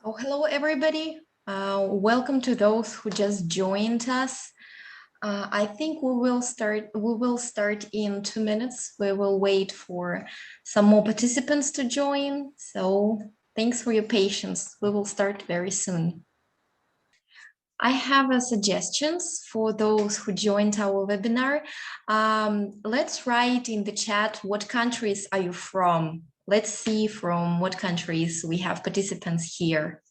Oh, hello, everybody. Welcome to those who just joined us. I think we will start in 2 minutes. We will wait for some more participants to join. So thanks for your patience. We will start very soon. I have suggestions for those who joined our webinar. Let's write in the chat, what countries are you from? Let's see from what countries we have participants here.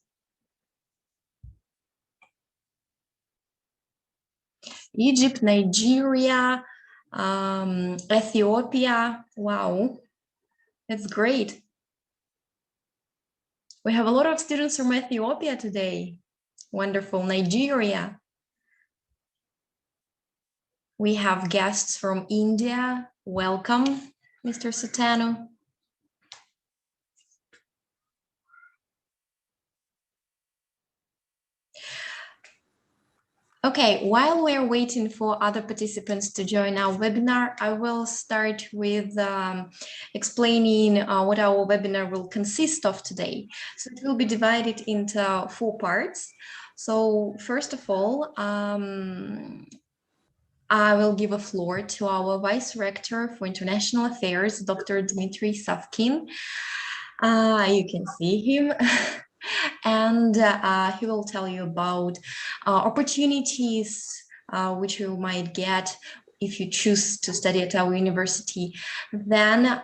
Egypt, Nigeria, Ethiopia. Wow, that's great. We have a lot of students from Ethiopia today. Wonderful. Nigeria. We have guests from India. Welcome, Mr. Sotano. Okay, while we're waiting for other participants to join our webinar, I will start with explaining what our webinar will consist of today. So it will be divided into 4 parts. So first of all, I will give a floor to our Vice-Rector for International Affairs, Dr. Dmitry Savkin. You can see him. And he will tell you about opportunities which you might get if you choose to study at our university. Then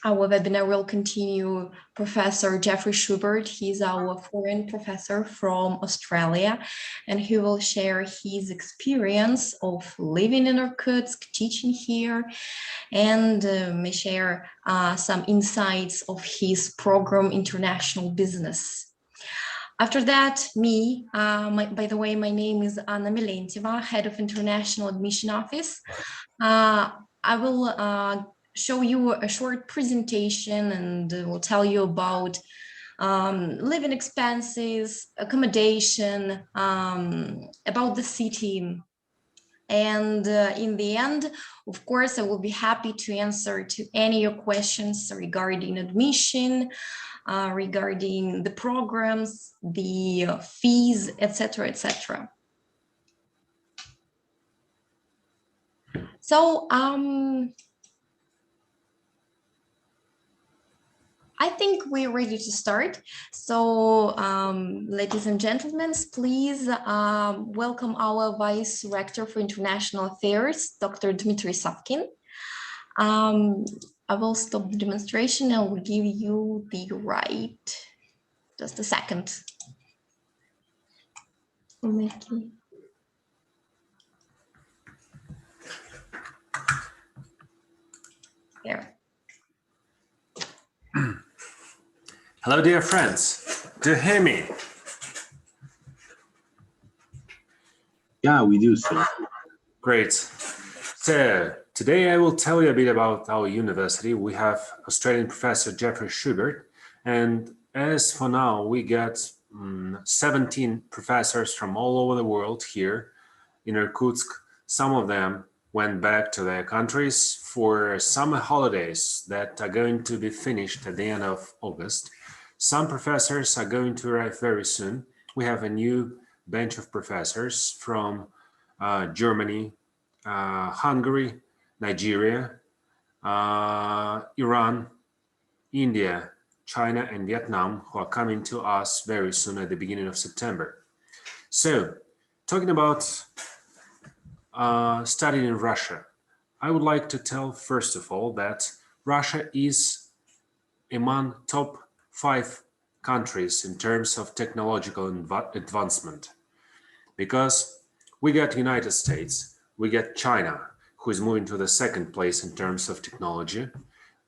our webinar will continue. Professor Jeffrey Schubert, he's our foreign professor from Australia, and he will share his experience of living in Irkutsk, teaching here, and may share some insights of his program, International Business. After that, me, by the way, my name is Anna Melenteva, Head of International Admission Office. I will show you a short presentation and will tell you about living expenses, accommodation, about the city. And in the end, of course, I will be happy to answer to any of your questions regarding admission, regarding the programs, the fees, etc., etc. So I think we're ready to start. So, ladies and gentlemen, please welcome our Vice-Rector for International Affairs, Dr. Dmitry Savkin. I will stop the demonstration and will give you the right. Just a second. There. Hello, dear friends. Do you hear me? Yeah, we do, sir. Great. So today I will tell you a bit about our university. We have Australian Professor Jeffrey Schubert, and as for now, we get 17 professors from all over the world here in Irkutsk. Some of them went back to their countries for summer holidays that are going to be finished at the end of August. Some professors are going to arrive very soon. We have a new bench of professors from Germany, Hungary, Nigeria, Iran, India, China, and Vietnam, who are coming to us very soon at the beginning of September. So, talking about studying in Russia, I would like to tell first of all that Russia is among top 5 countries in terms of technological advancement, because we got United States, we got China, who is moving to the 2nd place in terms of technology.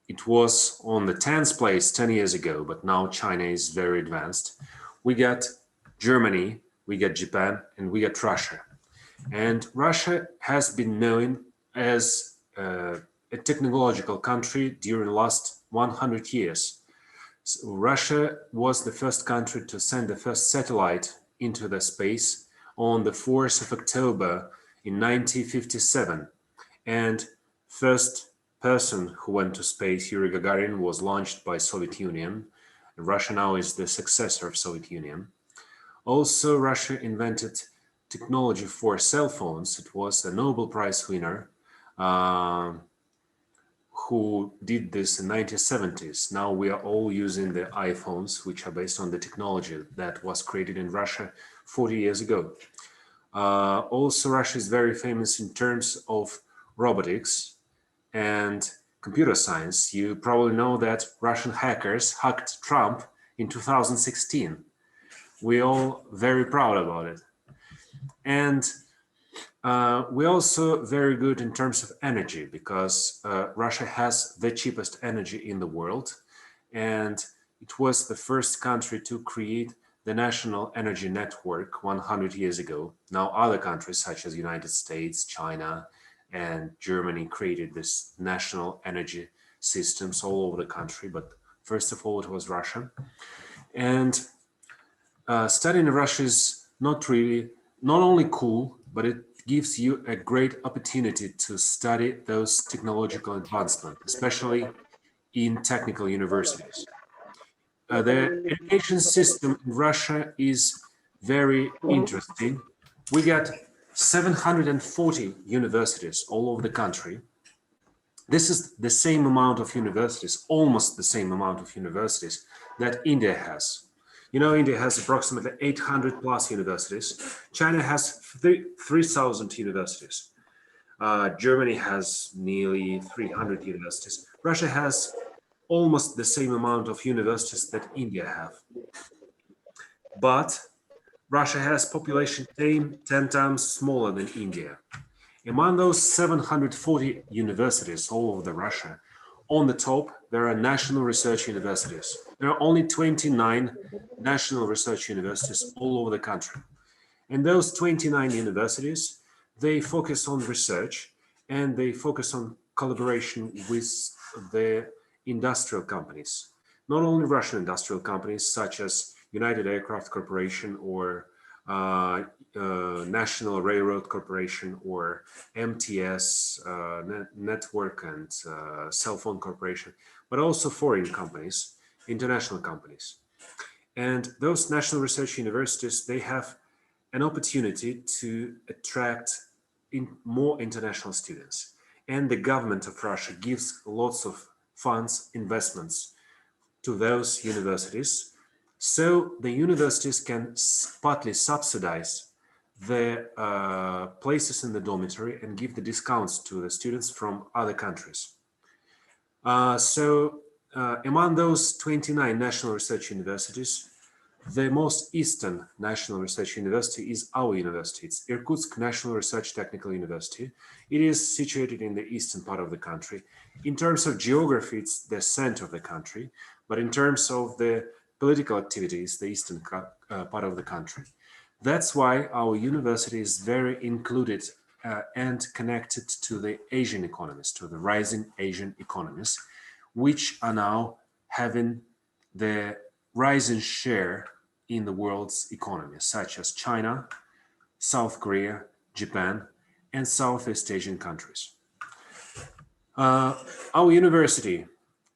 It was on the 10th place 10 years ago, but now China is very advanced. We got Germany, we got Japan, and we got Russia. And Russia has been known as a technological country during the last 100 years. So Russia was the first country to send the first satellite into the space on the 4th of October in 1957. And first person who went to space, Yuri Gagarin, was launched by Soviet Union. Russia now is the successor of Soviet Union. Also, Russia invented technology for cell phones. It was a Nobel Prize winner who did this in 1970s. Now we are all using the iPhones, which are based on the technology that was created in Russia 40 years ago. Also, Russia is very famous in terms of robotics and computer science. You probably know that Russian hackers hacked Trump in 2016. We're all very proud about it. And we're also very good in terms of energy because Russia has the cheapest energy in the world. And it was the first country to create the national energy network 100 years ago. Now other countries such as United States, China, and Germany created this national energy systems all over the country. But first of all, it was Russia. And studying in Russia is not only cool, but it gives you a great opportunity to study those technological advancements, especially in technical universities. The education system in Russia is very interesting. We got 740 universities all over the country. This is the same amount of universities, almost the same amount of universities that India has. You know, India has approximately 800 plus universities. China has 3,000 universities. Germany has nearly 300 universities. Russia has almost the same amount of universities that India have. But Russia has population 10 times smaller than India. Among those 740 universities all over Russia, on the top, there are national research universities. There are only 29 national research universities all over the country. And those 29 universities, they focus on research and they focus on collaboration with the industrial companies. Not only Russian industrial companies such as United Aircraft Corporation or National Railroad Corporation or MTS Network and Cell Phone Corporation, but also foreign companies, international companies. And those national research universities, they have an opportunity to attract more international students. And the government of Russia gives lots of funds, investments to those universities. So the universities can partly subsidize the places in the dormitory and give the discounts to the students from other countries. Among those 29 national research universities, the most eastern national research university is our university. It's Irkutsk National Research Technical University. It is situated in the eastern part of the country. In terms of geography, it's the center of the country, but in terms of the political activities, the eastern part of the country. That's why our university is very included and connected to the Asian economies, to the rising Asian economies, which are now having the rising share in the world's economy, such as China, South Korea, Japan, and Southeast Asian countries. Our university,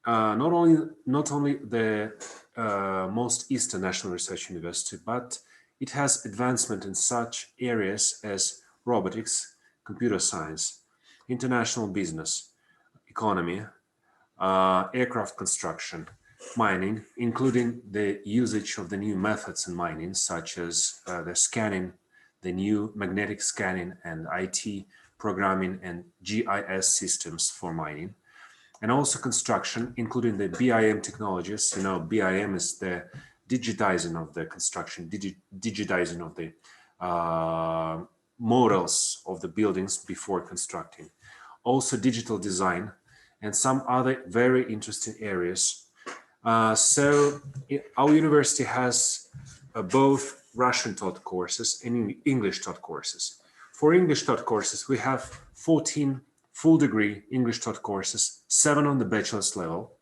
not only the most eastern national research university, but it has advancement in such areas as robotics, computer science, international business, economy, aircraft construction, mining, including the usage of the new methods in mining, such as the scanning, the new magnetic scanning and IT programming and GIS systems for mining, and also construction, including the BIM technologies. You know, BIM is the digitizing of the construction, digitizing of the models of the buildings before constructing. Also digital design and some other very interesting areas. Our university has both Russian taught courses and English taught courses. For English taught courses, we have 14 full degree English taught courses, 7 on the bachelor's level,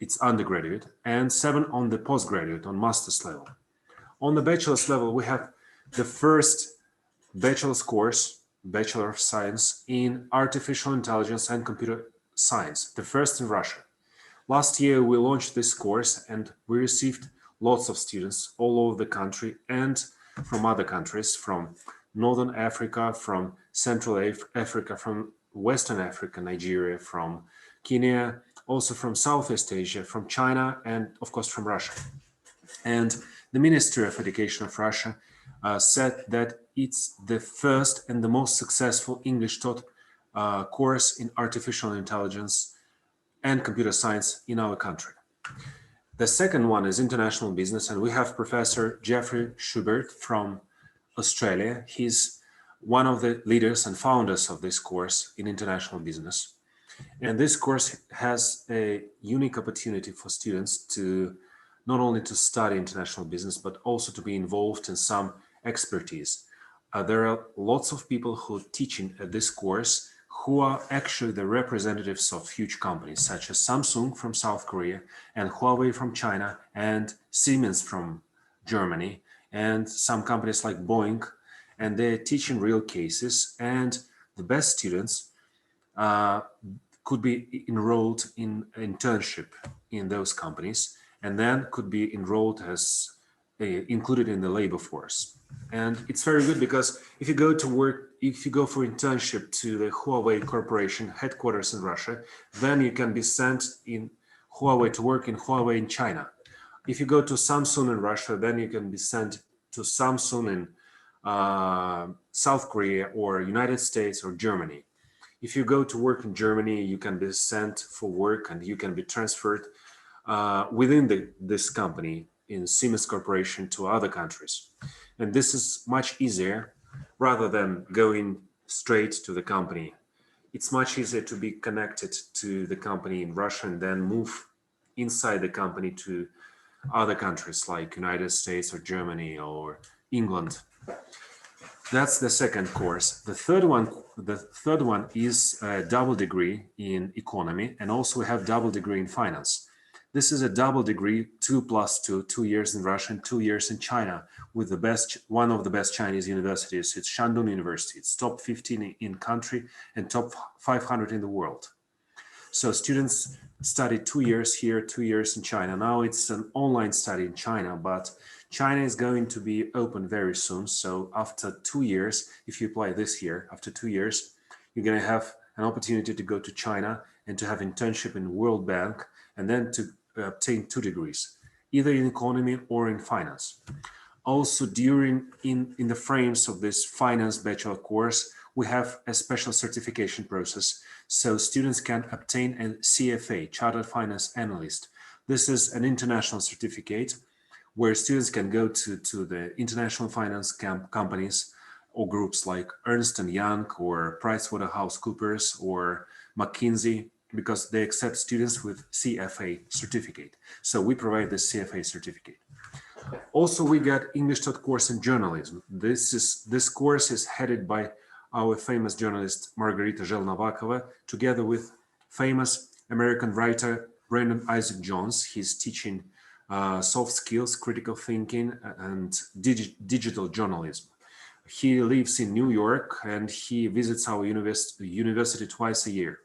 it's undergraduate, and 7 on the postgraduate, on master's level. On the bachelor's level, we have the first bachelor's course, Bachelor of Science in Artificial Intelligence and Computer Science, the first in Russia. Last year, we launched this course and we received lots of students all over the country and from other countries, from Northern Africa, from Central Africa, from Western Africa, Nigeria, from Kenya, also from Southeast Asia, from China, and of course from Russia. And the Ministry of Education of Russia said that it's the first and the most successful English taught course in artificial intelligence and computer science in our country. The second one is international business, and we have Professor Jeffrey Schubert from Australia. He's one of the leaders and founders of this course in international business. And this course has a unique opportunity for students to not only to study international business, but also to be involved in some expertise. There are lots of people who are teaching at this course who are actually the representatives of huge companies such as Samsung from South Korea and Huawei from China and Siemens from Germany and some companies like Boeing, and they're teaching real cases, and the best students could be enrolled in internship in those companies and then could be enrolled as included in the labor force. And it's very good because if you go to work, if you go for internship to the Huawei Corporation headquarters in Russia, then you can be sent in Huawei to work in Huawei in China. If you go to Samsung in Russia, then you can be sent to Samsung in South Korea or United States or Germany. If you go to work in Germany, you can be sent for work and you can be transferred within this company in Siemens Corporation to other countries. And this is much easier rather than going straight to the company. It's much easier to be connected to the company in Russia and then move inside the company to other countries like United States or Germany or England. That's the second course. The third one is a double degree in economy, and also we have double degree in finance. This is a double degree, 2+2, 2 years in Russia and 2 years in China, with one of the best Chinese universities. It's Shandong University. It's top 15 in country and top 500 in the world. So students study 2 years here, 2 years in China. Now it's an online study in China, but China is going to be open very soon. So after 2 years, if you apply this year, after 2 years, you're going to have an opportunity to go to China and to have internship in World Bank, and then to obtain 2 degrees, either in economy or in finance. Also, in the frames of this finance bachelor course, we have a special certification process, so students can obtain a CFA, Chartered Finance Analyst. This is an international certificate where students can go to the international finance companies or groups like Ernst & Young or PricewaterhouseCoopers or McKinsey, because they accept students with CFA certificate. So we provide the CFA certificate. Also, we got English taught course in journalism. This course is headed by our famous journalist Margarita Zhelnovakova, together with famous American writer Brandon Isaac Jones. He's teaching soft skills, critical thinking, and digital journalism. He lives in New York and he visits our university twice a year.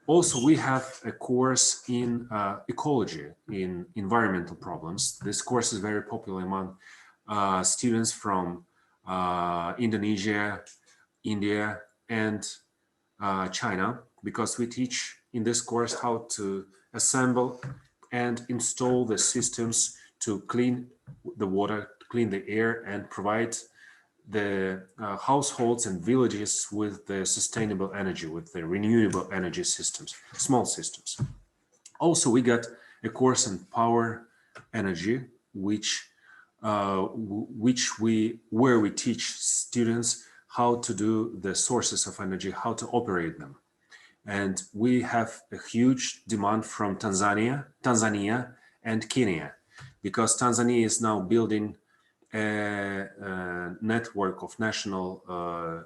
Also, we have a course in ecology, in environmental problems. This course is very popular among students from Indonesia, India, and China, because we teach in this course how to assemble and install the systems to clean the water, clean the air, and provide the households and villages with the sustainable energy, with the renewable energy systems, small systems. Also, we got a course in power energy, where we teach students how to do the sources of energy, how to operate them. And we have a huge demand from Tanzania and Kenya, because Tanzania is now building a network of national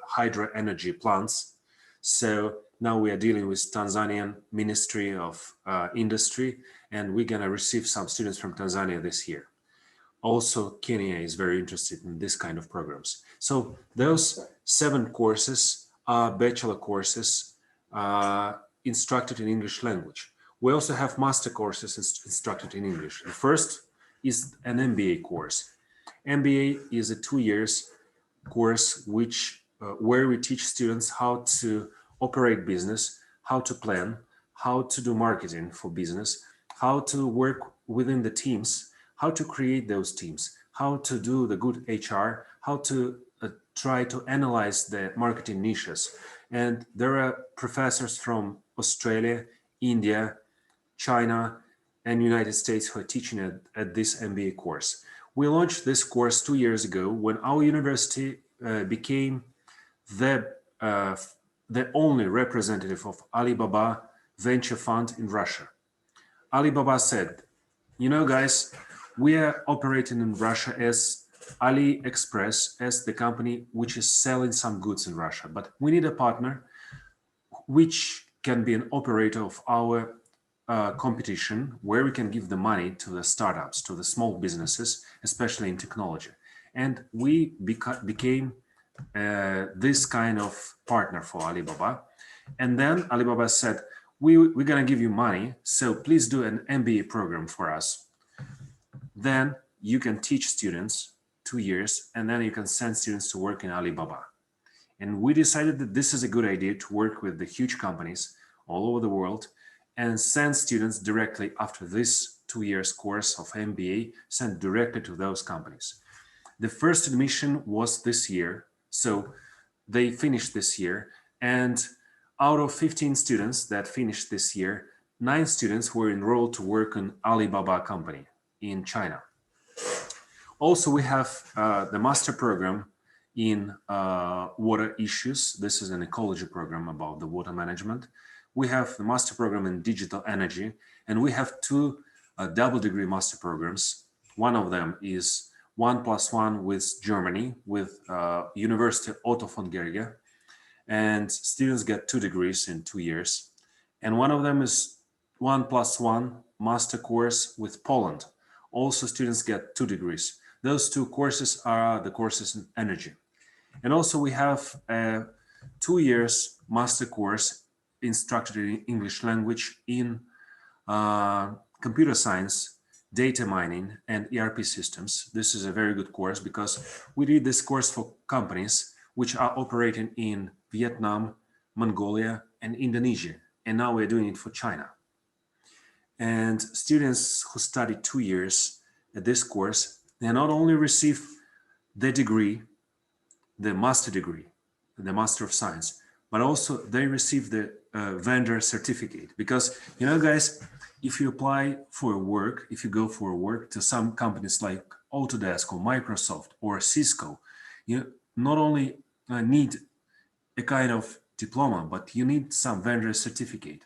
hydro energy plants. So now we are dealing with Tanzanian Ministry of Industry, and we're going to receive some students from Tanzania this year. Also, Kenya is very interested in this kind of programs. So those 7 courses are bachelor courses instructed in English language. We also have master courses instructed in English. The first is an MBA course. MBA is a 2 years course where we teach students how to operate business, how to plan, how to do marketing for business, how to work within the teams, how to create those teams, how to do the good HR, how to try to analyze the marketing niches. And there are professors from Australia, India, China, and United States who are teaching at this MBA course. We launched this course 2 years ago when our university became the only representative of Alibaba venture fund in Russia. Alibaba said, you know, guys, we are operating in Russia as AliExpress, as the company which is selling some goods in Russia, but we need a partner which can be an operator of our competition, where we can give the money to the startups, to the small businesses, especially in technology. And we became this kind of partner for Alibaba. And then Alibaba said, we're going to give you money, so please do an MBA program for us. Then you can teach students 2 years, and then you can send students to work in Alibaba. And we decided that this is a good idea to work with the huge companies all over the world and send students directly after this 2 years course of MBA, sent directly to those companies. The first admission was this year, so they finished this year, and out of 15 students that finished this year, 9 students were enrolled to work in Alibaba company in China. Also, we have the master program in water issues. This is an ecology program about the water management. We have the master program in digital energy, and we have 2 double degree master programs. One of them is 1+1 with Germany, with University Otto von Gerge, and students get 2 degrees in 2 years. And one of them is 1+1 master course with Poland. Also, students get 2 degrees. Those 2 courses are the courses in energy. And also we have a 2 years master course instructed in English language in computer science, data mining, and ERP systems. This is a very good course because we did this course for companies which are operating in Vietnam, Mongolia, and Indonesia. And now we're doing it for China. And students who study 2 years at this course, they not only receive the degree, the master degree, the Master of Science, but also they receive the vendor certificate. Because, you know, guys, if you apply for work, if you go for work to some companies like Autodesk or Microsoft or Cisco, you not only need a kind of diploma, but you need some vendor certificate.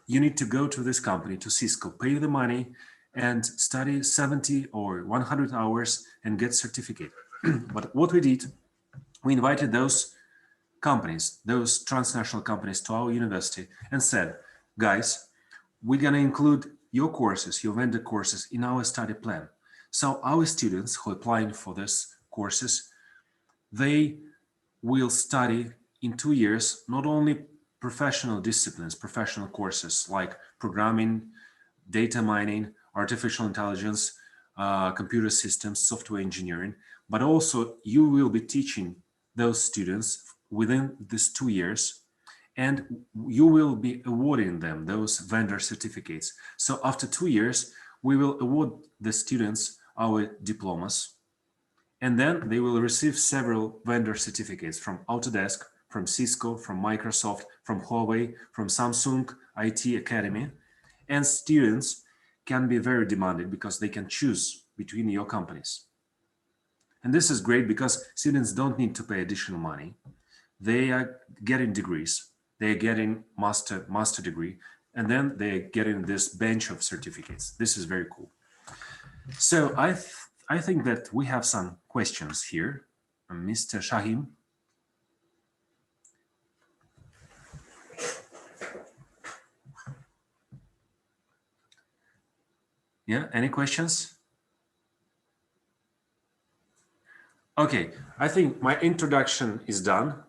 You need to go to this company, to Cisco, pay the money and study 70 or 100 hours and get certificate. But what we did, we invited those companies, those transnational companies to our university and said, guys, we're going to include your courses, your vendor courses in our study plan. So our students who are applying for these courses, they will study in 2 years, not only professional disciplines, professional courses like programming, data mining, artificial intelligence, computer systems, software engineering, but also you will be teaching those students within these 2 years, and you will be awarding them those vendor certificates. So after 2 years, we will award the students our diplomas, and then they will receive several vendor certificates from Autodesk, from Cisco, from Microsoft, from Huawei, from Samsung IT Academy. And students can be very demanding because they can choose between your companies. And this is great because students don't need to pay additional money. They are getting degrees, they are getting master degree, and then they are getting this bench of certificates. This is very cool. So I think that we have some questions here. Mr. Shahim. Yeah, any questions? Okay, I think my introduction is done.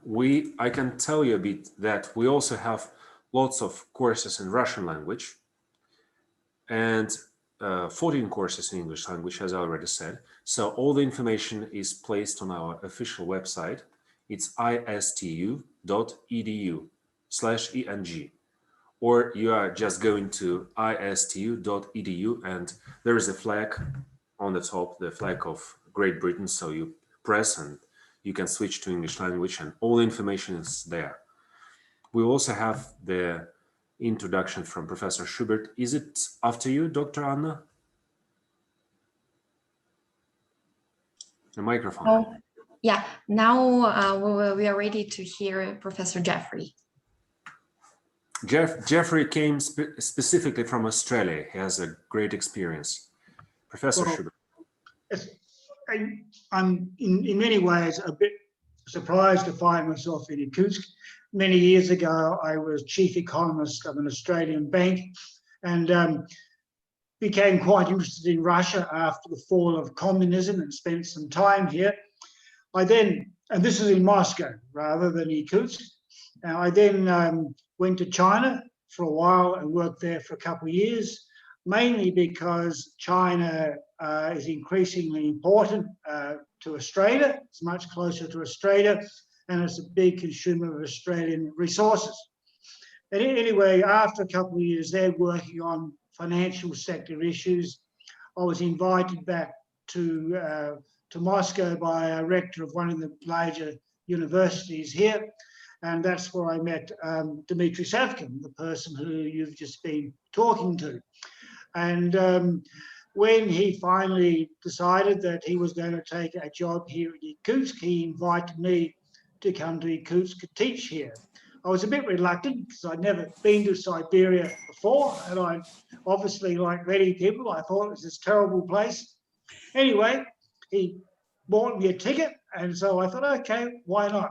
I can tell you a bit that we also have lots of courses in Russian language. and 14 courses in English language, as I already said. So all the information is placed on our official website. It's istu.edu/ENG. Or you are just going to istu.edu and there is a flag on the top, the flag of Great Britain. So you press and you can switch to English language and all the information is there. We also have the introduction from Professor Schubert. Is it after you, Dr. Anna? The microphone. Oh, yeah, now we are ready to hear Professor Jeffrey. Jeffrey came specifically from Australia. He has a great experience. Professor Schubert. I'm in many ways a bit surprised to find myself in Irkutsk. Many years ago, I was chief economist of an Australian bank and became quite interested in Russia after the fall of communism and spent some time here. And this is in Moscow rather than Irkutsk. I then went to China for a while and worked there for a couple of years, mainly because China is increasingly important to Australia. It's much closer to Australia and it's a big consumer of Australian resources. And anyway, after a couple of years there working on financial sector issues, I was invited back to Moscow by a rector of one of the major universities here. And that's where I met Dmitry Savkin, the person who you've just been talking to. And when he finally decided that he was going to take a job here in Irkutsk, he invited me to come to Irkutsk to teach here. I was a bit reluctant because I'd never been to Siberia before, and I obviously, like many people, I thought it was this terrible place. Anyway, he bought me a ticket, and so I thought, okay, why not?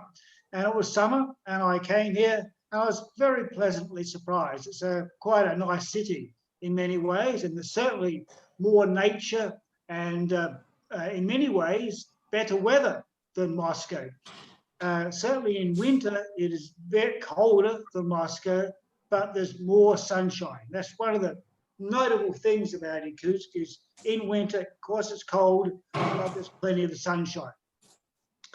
And it was summer, and I came here, and I was very pleasantly surprised. It's quite a nice city in many ways, and there's certainly more nature and, in many ways, better weather than Moscow. Certainly in winter, it is very colder than Moscow, but there's more sunshine. That's one of the notable things about Irkutsk is in winter, of course it's cold, but there's plenty of sunshine.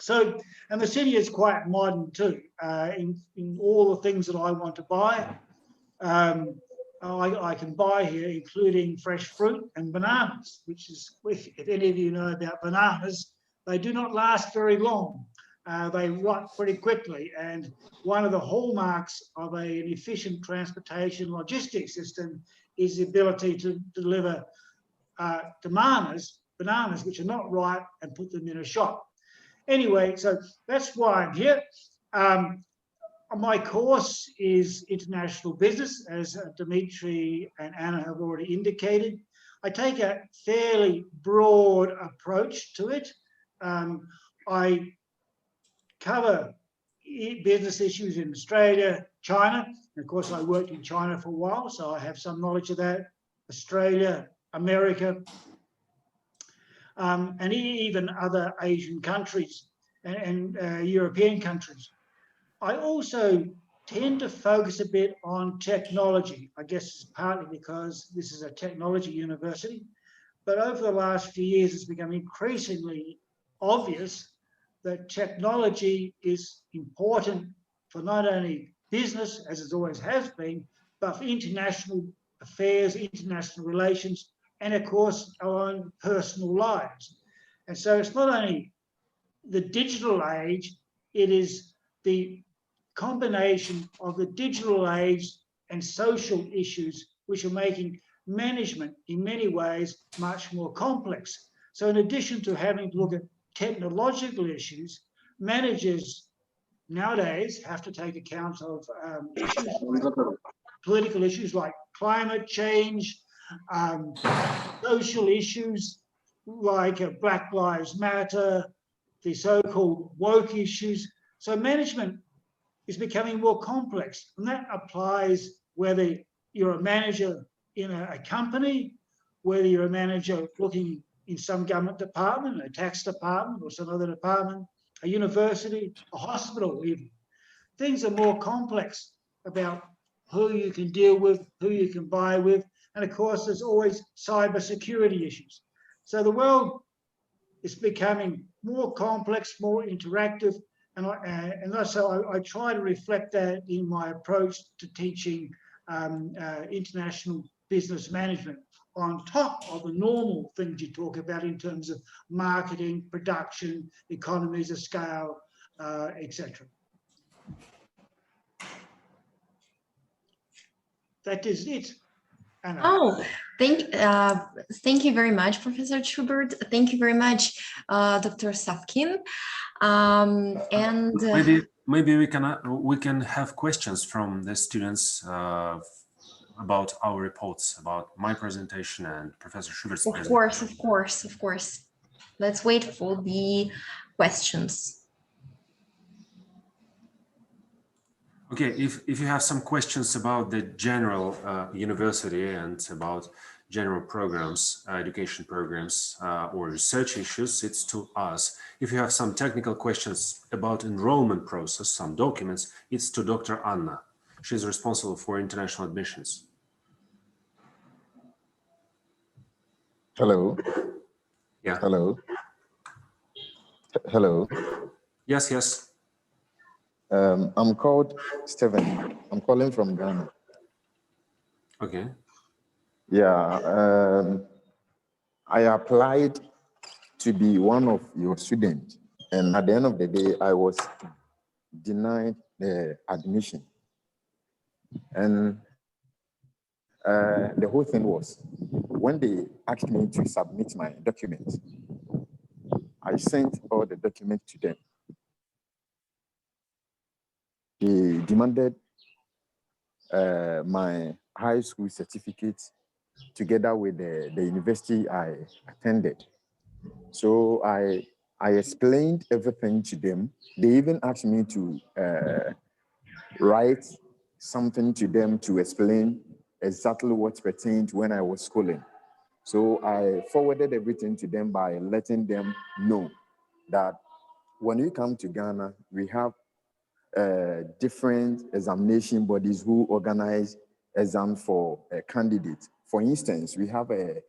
So, and the city is quite modern too. In all the things that I want to buy, I can buy here, including fresh fruit and bananas, which is, if any of you know about bananas, they do not last very long. They rot pretty quickly. And one of the hallmarks of an efficient transportation logistics system is the ability to deliver bananas which are not ripe and put them in a shop. Anyway, so that's why I'm here. My course is international business, as Dmitry and Anna have already indicated. I take a fairly broad approach to it. I cover business issues in Australia, China. And of course, I worked in China for a while, so I have some knowledge of that. Australia, America, and even other Asian countries and European countries. I also tend to focus a bit on technology. I guess it's partly because this is a technology university, but over the last few years, it's become increasingly obvious that technology is important for not only business, as it always has been, but for international affairs, international relations, and of course, our own personal lives. And so it's not only the digital age, it is the combination of the digital age and social issues which are making management in many ways much more complex. So in addition to having to look at technological issues, managers nowadays have to take account of political issues like climate change, social issues like Black Lives Matter, the so-called woke issues. So management is becoming more complex, and that applies whether you're a manager in a company, whether you're a manager looking in some government department, a tax department or some other department, a university, a hospital even. Things are more complex about who you can deal with, who you can buy with, And of course, there's always cyber security issues. So the world is becoming more complex, more interactive, and so I try to reflect that in my approach to teaching international business management on top of the normal things you talk about in terms of marketing, production, economies of scale, etc. That is it. Anna. Oh, thank you very much, Professor Schubert. Thank you very much, Dr. Savkin. Maybe we can have questions from the students about our reports, about my presentation and Professor Schubert's presentation. Of course. Let's wait for the questions. Okay, if you have some questions about the general university and about general programs, education programs or research issues, it's to us. If you have some technical questions about enrollment process, some documents, it's to Dr. Anna. She's responsible for international admissions. Hello. Yeah. Hello. Hello. Yes, yes. I'm called Stephen. I'm calling from Ghana. Okay. Yeah. I applied to be one of your students, and at the end of the day, I was denied the admission. And the whole thing was, when they asked me to submit my documents, I sent all the documents to them. They demanded my high school certificate together with the university I attended. So I explained everything to them. They even asked me to write something to them to explain exactly what pertained when I was schooling. So I forwarded everything to them by letting them know that when we come to Ghana, we have different examination bodies who organize exam for candidates. For instance, we have a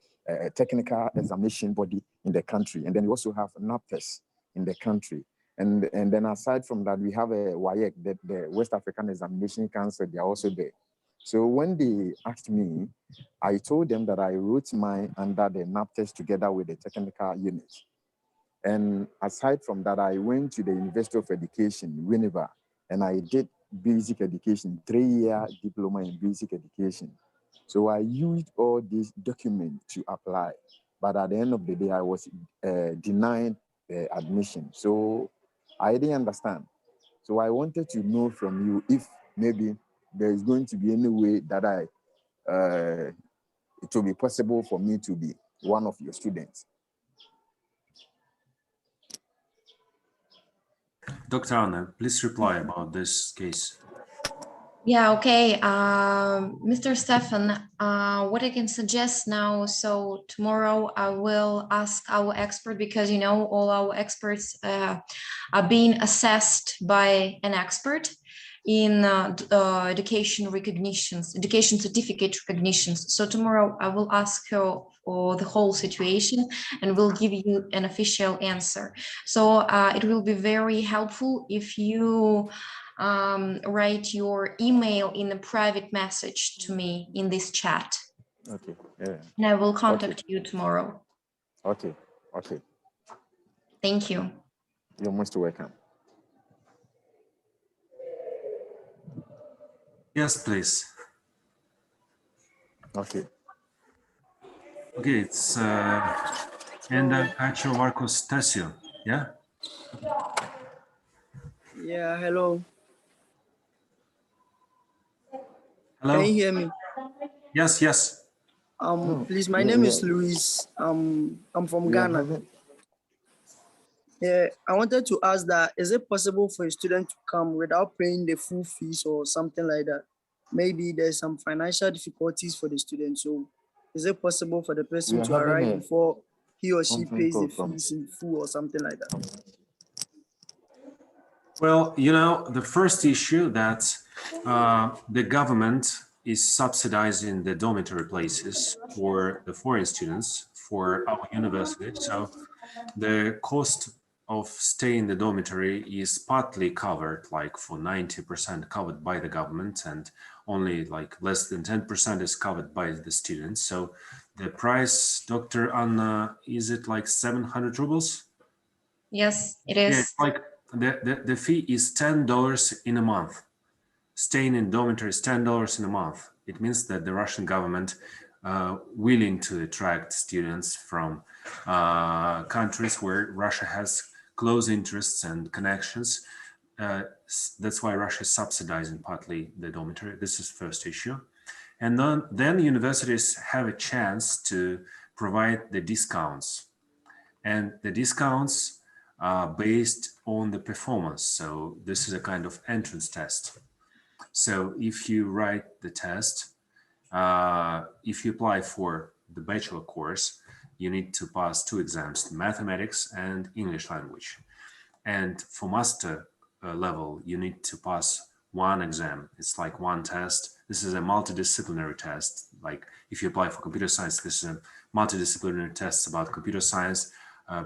technical examination body in the country, and then we also have NAPTES in the country. And then aside from that, we have a WAEC, the West African Examination Council, they are also there. So when they asked me, I told them that I wrote mine under the NAPTES together with the technical unit. And aside from that, I went to the University of Education, Winneba, and I did basic education, 3-year diploma in basic education. So I used all these documents to apply. But at the end of the day, I was denied admission. So I didn't understand. So I wanted to know from you if maybe there is going to be any way that it will be possible for me to be one of your students. Dr. Anna, please reply about this case. Yeah, okay. Mr. Stefan, what I can suggest now, so tomorrow I will ask our expert, because, you know, all our experts are being assessed by an expert in education recognitions, education certificate recognitions. So tomorrow I will ask her for the whole situation and will give you an official answer. So it will be very helpful if you write your email in a private message to me in this chat. Okay. Yeah. And I will contact you tomorrow. Okay. Okay. Thank you. You're most welcome. Yes, please. Okay. Okay, it's and Acho Marcos Tasio, yeah? Yeah, hello. Hello? Can you hear me? Yes, yes. Please, my name is Luis. I'm from Ghana. Yeah, I wanted to ask that, is it possible for a student to come without paying the full fees or something like that? Maybe there's some financial difficulties for the student. So is it possible for the person to arrive before he or she pays the fees in full or something like that? Well, you know, the first issue that the government is subsidizing the dormitory places for the foreign students for our university. So the cost of stay in the dormitory is partly covered, like for 90% covered by the government, and only like less than 10% is covered by the students. So the price, Dr. Anna, is it like 700 rubles? Yes, it Yeah, is. it's like the fee is $10 in a month. Staying in dormitory is $10 in a month. It means that the Russian government willing to attract students from countries where Russia has close interests and connections. That's why Russia is subsidizing partly the dormitory. This is first issue. And then universities have a chance to provide the discounts. And the discounts are based on the performance. So this is a kind of entrance test. So if you write the test, if you apply for the bachelor course, you need to pass 2 exams, mathematics and English language. And for master level, you need to pass 1 exam. It's like 1 test. This is a multidisciplinary test. Like if you apply for computer science, this is a multidisciplinary test about computer science,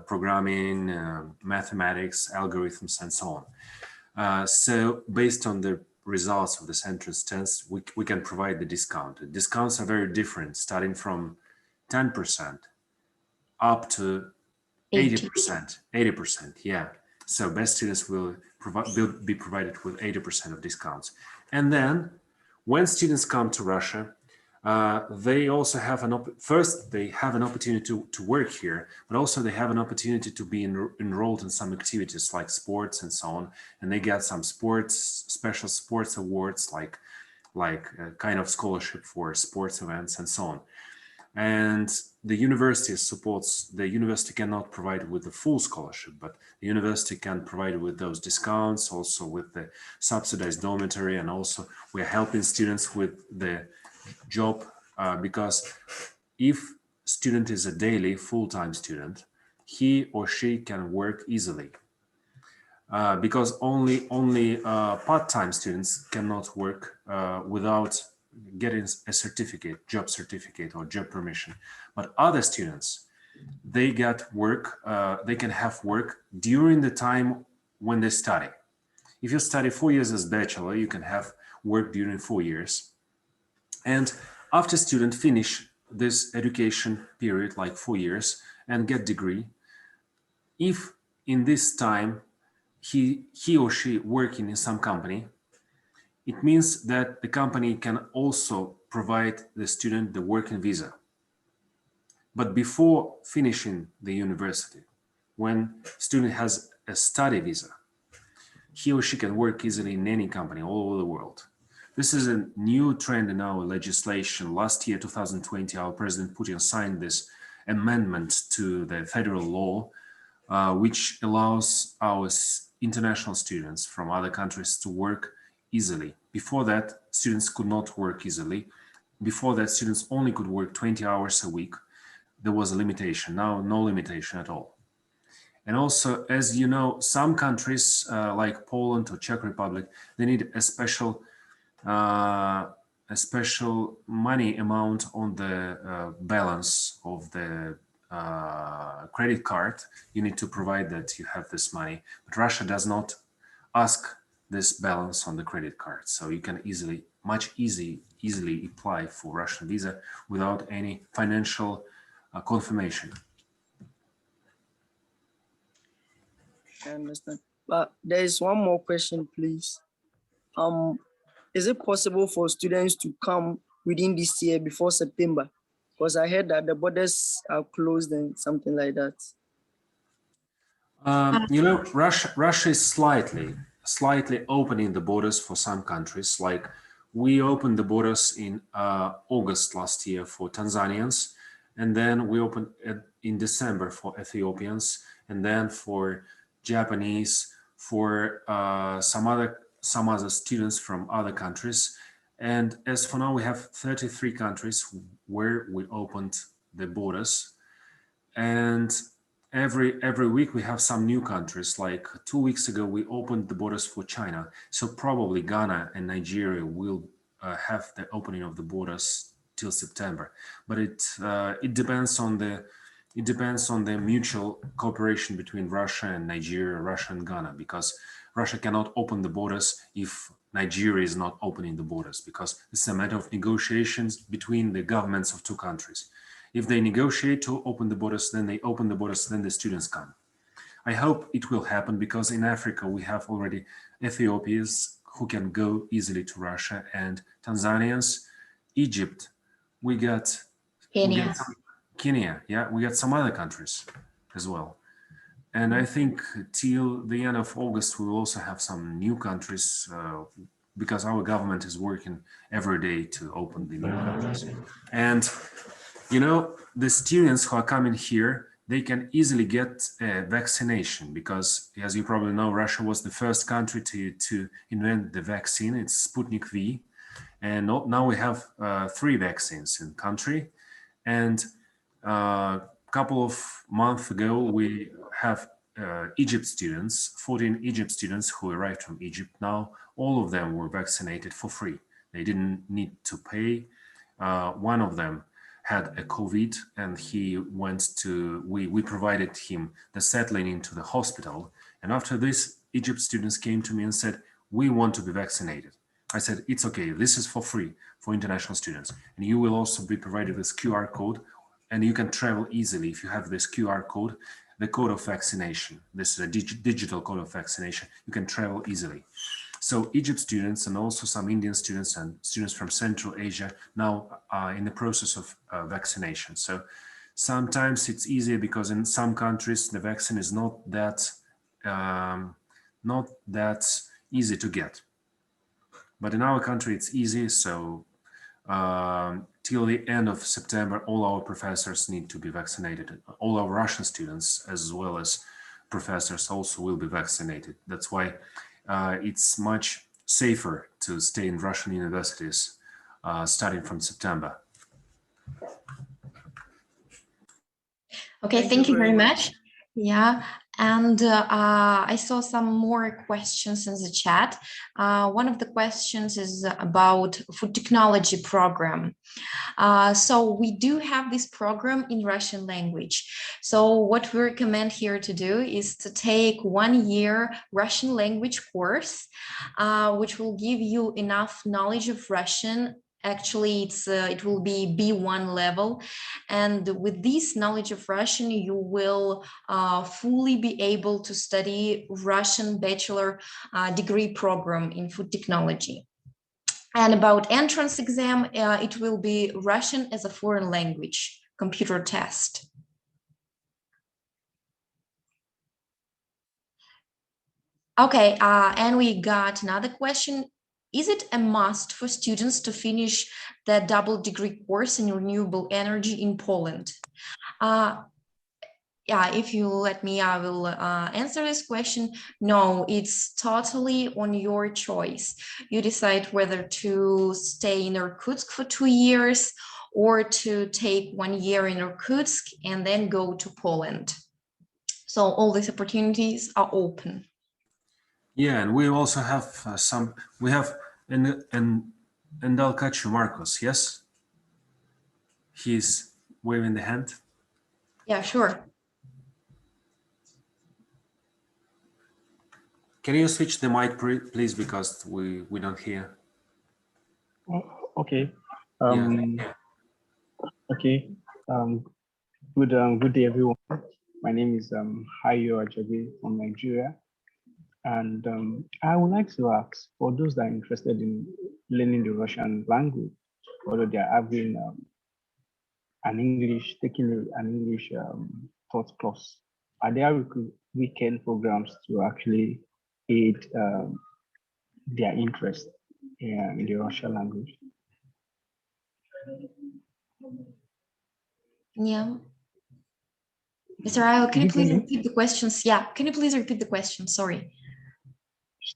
programming, mathematics, algorithms, and so on. So based on the results of this entrance test, we can provide the discount. The discounts are very different, starting from 10% up to 80%. 80%, yeah. So best students will be provided with 80% of discounts. And then when students come to Russia, they also have first they have an opportunity to work here, but also they have an opportunity to be enrolled in some activities like sports and so on, and they get some special sports awards like a kind of scholarship for sports events and so on. And the university cannot provide with the full scholarship, but the university can provide with those discounts, also with the subsidized dormitory, and also we're helping students with the job because if student is a daily full-time student, he or she can work easily because only part-time students cannot work without getting a certificate, job certificate or job permission. But other students, they get work, they can have work during the time when they study. If you study 4 years as bachelor, you can have work during 4 years. And after student finish this education period, like 4 years, and get degree, if in this time he or she working in some company, it means that the company can also provide the student the working visa. But before finishing the university, when student has a study visa, he or she can work easily in any company all over the world. This is a new trend in our legislation. Last year, 2020, our President Putin signed this amendment to the federal law, which allows our international students from other countries to work easily. Before that, students could not work easily. Before that, students only could work 20 hours a week. There was a limitation. Now, no limitation at all. And also, as you know, some countries like Poland or Czech Republic, they need a special money amount on the balance of the credit card. You need to provide that you have this money, but Russia does not ask this balance on the credit card. So you can easily apply for Russian visa without any financial confirmation. I understand. But there is one more question, please. Is it possible for students to come within this year before September? Because I heard that the borders are closed and something like that. You know, Russia is slightly opening the borders for some countries. Like we opened the borders in August last year for Tanzanians, and then we opened in December for Ethiopians, and then for Japanese, for some other students from other countries. And as for now, we have 33 countries where we opened the borders. And every week we have some new countries. Like 2 weeks ago, we opened the borders for China. So probably Ghana and Nigeria will have the opening of the borders till September, but it depends on the mutual cooperation between Russia and Nigeria, Russia and Ghana, because Russia cannot open the borders if Nigeria is not opening the borders, because it's a matter of negotiations between the governments of two countries. If they negotiate to open the borders, then they open the borders, then the students come. I hope it will happen, because in Africa we have already Ethiopians who can go easily to Russia, and Tanzanians, Egypt, we got Kenya. Kenya, yeah, we got some other countries as well. And I think till the end of August, we will also have some new countries, because our government is working every day to open the new countries. And, you know, the students who are coming here, they can easily get a vaccination, because, as you probably know, Russia was the first country to invent the vaccine. It's Sputnik V. And now we have 3 vaccines in country. And a couple of months ago, we have Egypt students, 14 Egypt students who arrived from Egypt. Now, all of them were vaccinated for free. They didn't need to pay. One of them had a COVID, and he went to, we provided him the settling into the hospital. And after this, Egypt students came to me and said, we want to be vaccinated. I said, it's okay, this is for free for international students. And you will also be provided with QR code, and you can travel easily if you have this QR code, the code of vaccination. This is a digital code of vaccination. You can travel easily. So Egypt students and also some Indian students and students from Central Asia now are in the process of vaccination. So sometimes it's easier because in some countries the vaccine is not that easy to get. But in our country it's easy. So till the end of September, all our professors need to be vaccinated. All our Russian students as well as professors also will be vaccinated. That's why it's much safer to stay in Russian universities starting from September. Okay, thank you very much. Yeah, and I saw some more questions in the chat. One of the questions is about food technology program. So we do have this program in Russian language. So what we recommend here to do is to take 1 year Russian language course, which will give you enough knowledge of Russian. Actually, it will be B1 level. And with this knowledge of Russian, you will fully be able to study Russian bachelor degree program in food technology. And about entrance exam, it will be Russian as a foreign language computer test. Okay, and we got another question. Is it a must for students to finish the double degree course in renewable energy in Poland? Yeah, if you let me, I will answer this question. No, it's totally on your choice. You decide whether to stay in Irkutsk for 2 years or to take 1 year in Irkutsk and then go to Poland. So all these opportunities are open. Yeah, and we also have we have Ndalkachu Marcos, yes? He's waving the hand. Yeah, sure. Can you switch the mic, please, because we don't hear. Okay. Yeah. Okay. Good day, everyone. My name is Hayo Ajabi from Nigeria. And I would like to ask, for those that are interested in learning the Russian language, whether they are having taking an English thought course, are there weekend programs to actually aid their interest in the Russian language? Yeah. Mr. Ayo, can you please repeat the questions? Yeah, can you please repeat the question? Sorry.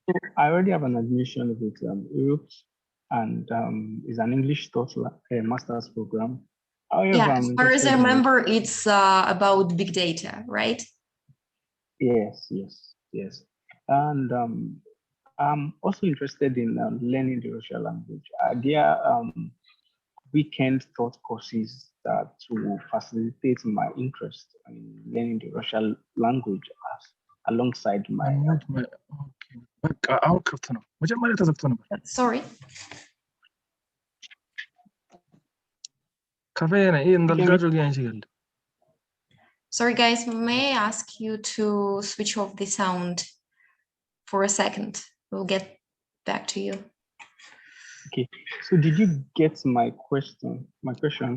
So I already have an admission with Europe, and is an English master's program. However, yeah, as far as I remember, it's about big data, right? Yes. And I'm also interested in learning the Russian language. Are there weekend taught courses that will facilitate my interest in learning the Russian language alongside my Unmute my okay. በቃ አሁን ክፍት ነው። መጀመሪያ ተዘግቶ ነበር። Sorry. ከፈየነ ይሄ እንዳልጋጆ ሊያን ይችላል። Sorry, guys. May I ask you to switch off the sound for a second? We'll get back to you. Okay. So did you get my question? My question.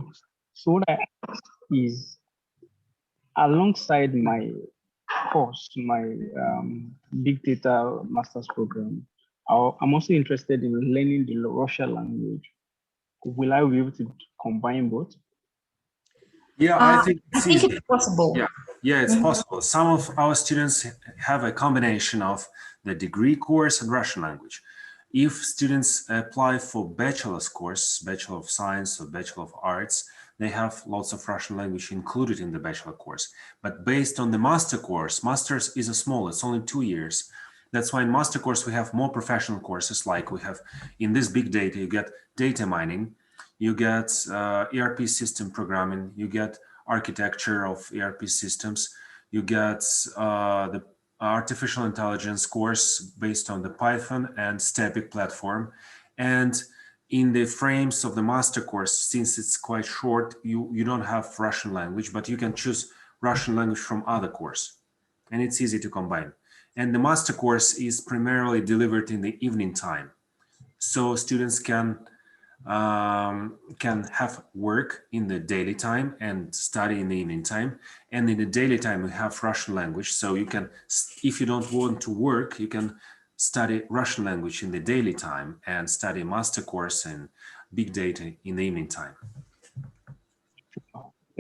So what I asked is, alongside my course, my big data master's program, I'm also interested in learning the Russian language. Will I be able to combine both? Yeah, I think it's possible. Yeah, it's possible. Some of our students have a combination of the degree course and Russian language. If students apply for bachelor's course, Bachelor of Science or Bachelor of Arts, they have lots of Russian language included in the bachelor course. But based on the master course, master's is a small, it's only 2 years. That's why in master course, we have more professional courses, like we have in this big data, you get data mining, you get ERP system programming, you get architecture of ERP systems, you get the artificial intelligence course based on the Python and Static platform. And in the frames of the master course, since it's quite short, you don't have Russian language, but you can choose Russian language from other course. And it's easy to combine. And the master course is primarily delivered in the evening time. So students can have work in the daily time and study in the evening time. And in the daily time, we have Russian language. So you can, if you don't want to work, you can study Russian language in the daily time and study master course in big data in the evening time.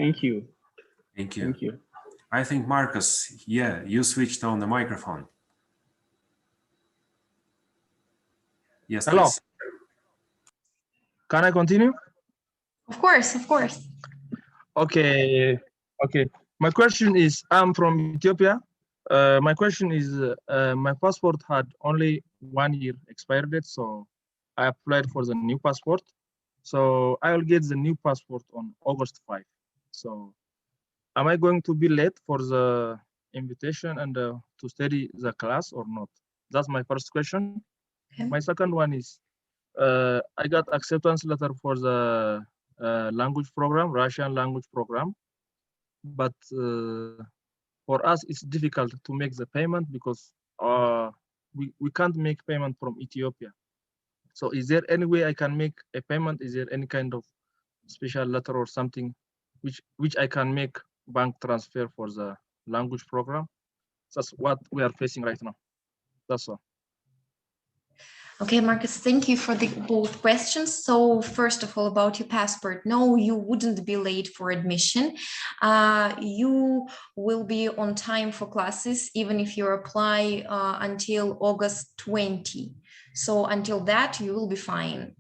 Thank you. Thank you. Thank you. I think Marcus, yeah, you switched on the microphone. Yes, Hello. please. Can I continue? Of course, of course. Okay. My question is, I'm from Ethiopia. My question is, my passport had only 1 year expired date, so I applied for the new passport. So I will get the new passport on August 5. So am I going to be late for the invitation and to study the class or not? That's my first question. Okay. My second one is, I got acceptance letter for the language program, Russian language program. But for us, it's difficult to make the payment because we can't make payment from Ethiopia. So is there any way I can make a payment? Is there any kind of special letter or something which I can make bank transfer for the language program? That's what we are facing right now. That's all. Okay, Marcus, thank you for both questions. So first of all, about your passport, no, you wouldn't be late for admission. You will be on time for classes, even if you apply until August 20. So until that, you will be fine.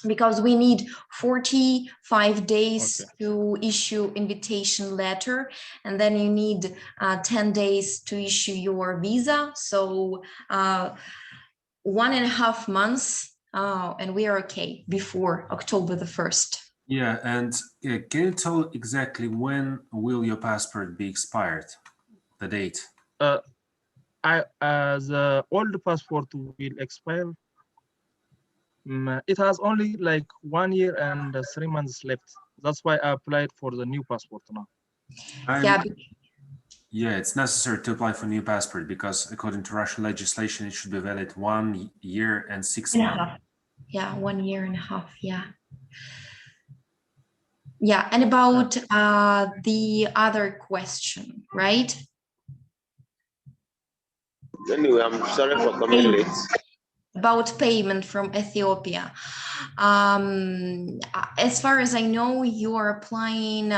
Because we need 45 days to issue invitation letter, and then you need 10 days to issue your visa. So 1.5 months, and we are okay before October the 1st. Yeah, and can you tell exactly when will your passport be expired? The date? The old passport will expire. It has only like 1 year and 3 months left. That's why I applied for the new passport now. Yeah, it's necessary to apply for new passport because according to Russian legislation, it should be valid 1 year and 6 months. Yeah, 1 year and a half. Yeah. Yeah, and about the other question, right? Anyway, I'm sorry for coming late. About payment from Ethiopia. As far as I know, you are applying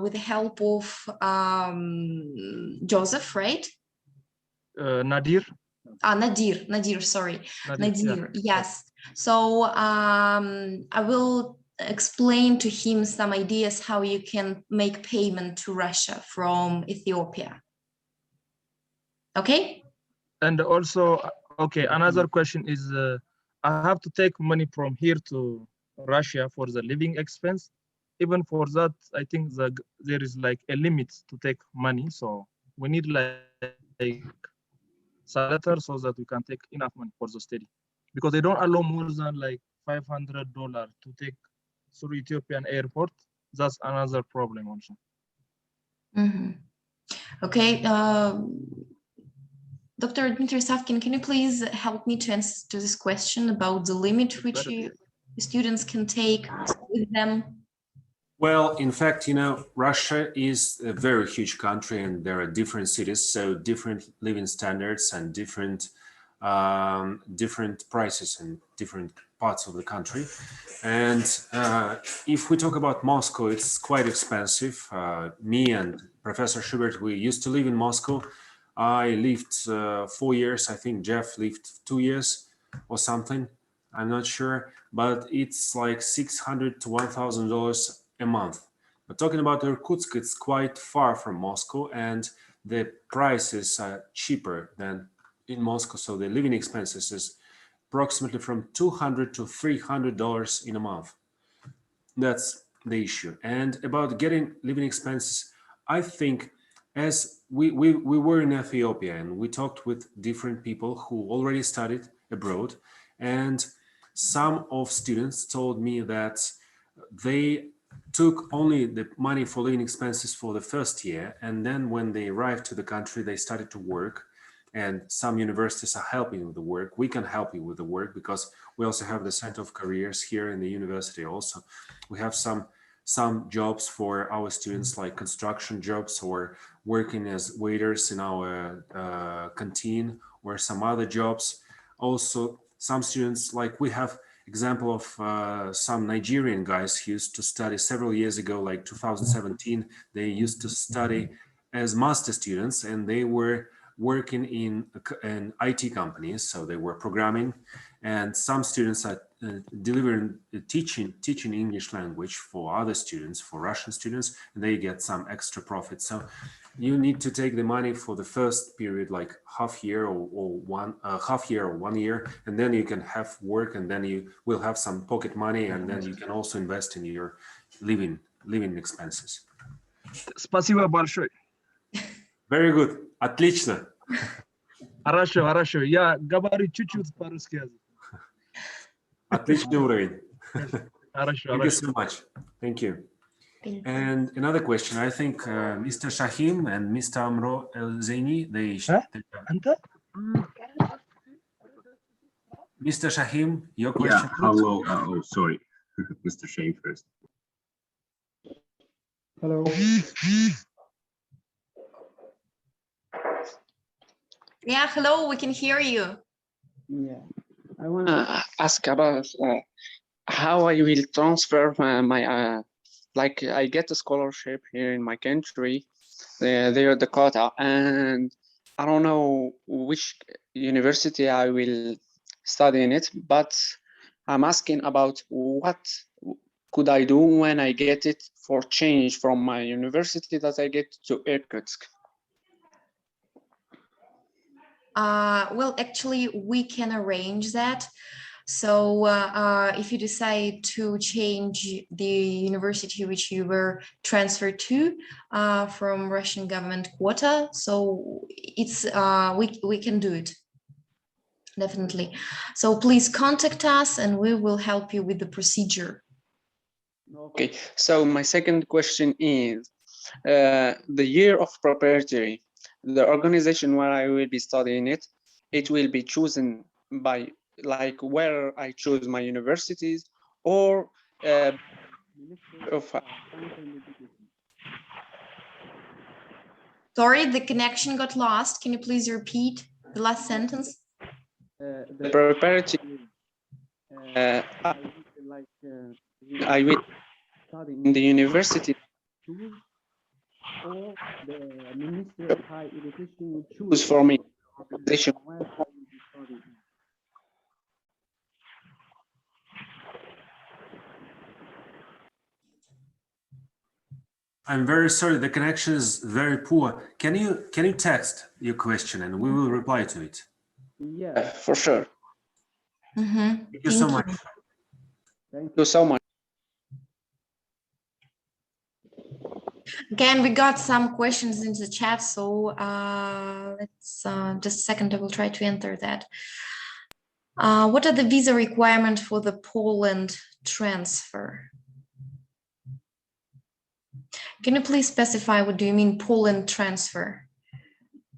with the help of Joseph, right? Nadir. Nadir, sorry. Nadir, yeah. yes. So I will explain to him some ideas how you can make payment to Russia from Ethiopia. Okay? And also Okay, another question is, I have to take money from here to Russia for the living expense. Even for that, I think there is like a limit to take money. So we need like some letter so that we can take enough money for the study. Because they don't allow more than like $500 to take through Ethiopian airport. That's another problem also. Mhm. Okay, Dr. Dmitry Savkin, can you please help me to answer to this question about the limit which students can take with them? Well, in fact, you know, Russia is a very huge country and there are different cities, so different living standards and different prices in different parts of the country. And if we talk about Moscow, it's quite expensive. Me and Professor Schubert, we used to live in Moscow. I lived 4 years. I think Jeff lived 2 years or something. I'm not sure, but it's like $600 to $1,000 a month. But talking about Irkutsk, it's quite far from Moscow and the prices are cheaper than in Moscow. So the living expenses is approximately from $200 to $300 in a month. That's the issue. And about getting living expenses, I think as we were in Ethiopia and we talked with different people who already studied abroad, and some of students told me that they took only the money for living expenses for the first year, and then when they arrived to the country, they started to work. And some universities are helping with the work. We can help you with the work because we also have the Center of Careers here in the university. Also, we have some jobs for our students, like construction jobs or working as waiters in our canteen, or some other jobs. Also, some students, like we have example of some Nigerian guys who used to study several years ago, like 2017, they used to study as master students and they were working in IT companies, so they were programming, and some students are delivering teaching English language for other students, for Russian students, and they get some extra profit. So you need to take the money for the first period, like half year or 1 year, and then you can have work, and then you will have some pocket money, and then you can also invest in your living expenses. Спасибо большое. Very good. Отлично. Хорошо, хорошо. Я говорю чуть-чуть по-русски. Отличный уровень. Хорошо, Thank you хорошо. so much. Thank you. And another question, I think Mr. Shahim and Mr. Amro El-Zaini, أنت? Mr. Shahim, your Yeah, question. hello. Oh, sorry. Mr. Shane first. Hello. Yeah, hello, we can hear you. Yeah, I want to ask about how I will transfer my like I get a scholarship here in my country, they are the quota, and I don't know which university I will study in it, but I'm asking about what could I do when I get it for change from my university that I get to Irkutsk. Well, actually, we can arrange that. So if you decide to change the university which you were transferred to from Russian government quota, so it's we can do it, definitely. So please contact us and we will help you with the procedure. Okay, so my second question is the year of preparatory. The organization where I will be studying it, it will be chosen by like where I choose my universities or Ministry of Science and Education. Sorry, the connection got lost. Can you please repeat the last sentence? The preparatory, I will study in the university or the Ministry of Higher Education will choose for me organization where I will be studying. I'm very sorry, the connection is very poor. Can you text your question and we will reply to it? Yeah, for sure. Mhm. Thank you so much. Thank you so much. Again, we got some questions in the chat, so let's just a second, I will try to enter that. What are the visa requirements for the Poland transfer? Can you please specify what do you mean Poland transfer?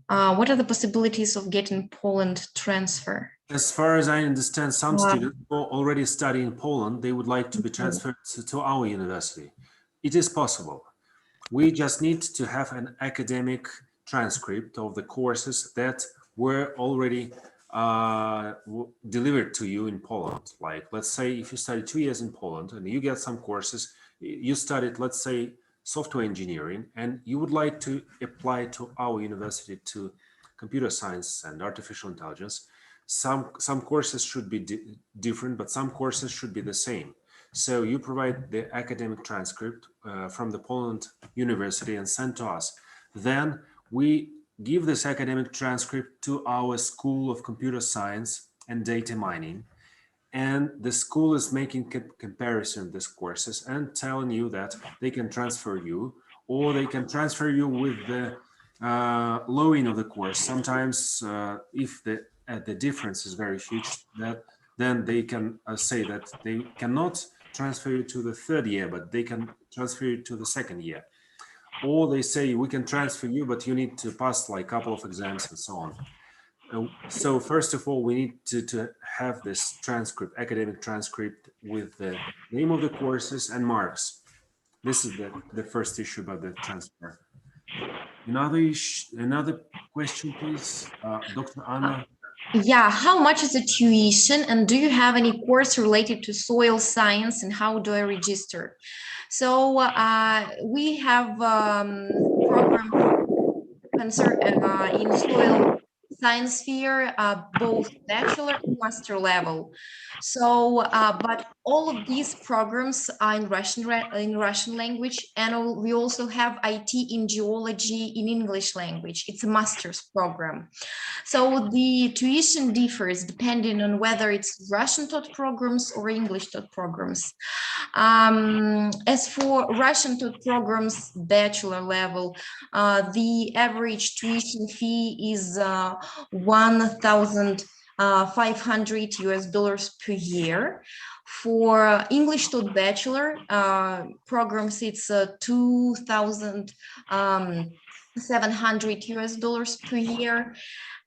What are the possibilities of getting Poland transfer? As far as I understand, some students who already study in Poland, they would like to be transferred to our university. It is possible. We just need to have an academic transcript of the courses that were already delivered to you in Poland. Like, let's say if you study 2 years in Poland and you get some courses, you studied, let's say, software engineering, and you would like to apply to our university to computer science and artificial intelligence. Some courses should be different, but some courses should be the same. So you provide the academic transcript from the Poland University and send to us. Then we give this academic transcript to our School of Computer Science and Data Mining. And the school is making comparison of these courses and telling you that they can transfer you, or they can transfer you with the lowering of the course. Sometimes if the difference is very huge, then they can say that they cannot transfer you to the 3rd year, but they can transfer you to the 2nd year. Or they say we can transfer you, but you need to pass like a couple of exams and so on. So first of all, we need to have this transcript, academic transcript with the name of the courses and marks. This is the first issue about the transfer. Another question, please, Dr. Anna. Yeah, how much is the tuition, and do you have any course related to soil science, and how do I register? So we have program concern in soil science sphere, both bachelor and master level. So, but all of these programs are in Russian language, and we also have IT in geology in English language. It's a master's program. So the tuition differs depending on whether it's Russian taught programs or English taught programs. As for Russian taught programs, bachelor level, the average tuition fee is $1,500 per year. For English taught bachelor programs, it's $2,700 per year.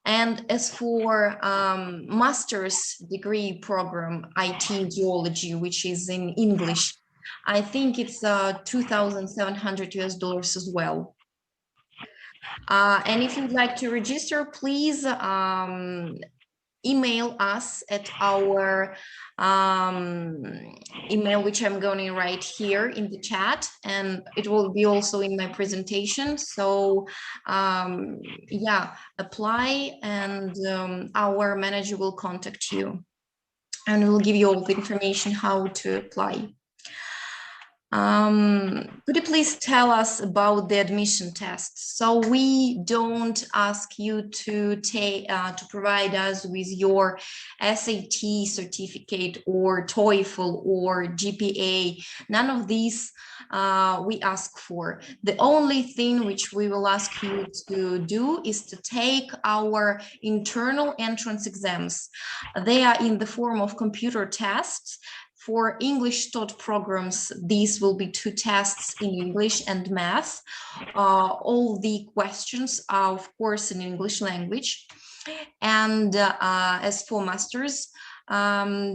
And as for master's degree program, IT geology, which is in English, I think it's $2,700 as well. And if you'd like to register, please email us at our email, which I'm going to write here in the chat, and it will be also in my presentation. So yeah, apply, and our manager will contact you, and we'll give you all the information how to apply. Could you please tell us about the admission test? So we don't ask you to provide us with your SAT certificate or TOEFL or GPA. None of these we ask for. The only thing which we will ask you to do is to take our internal entrance exams. They are in the form of computer tests. For English taught programs, these will be 2 tests in English and math. All the questions are, of course, in English language. And as for master's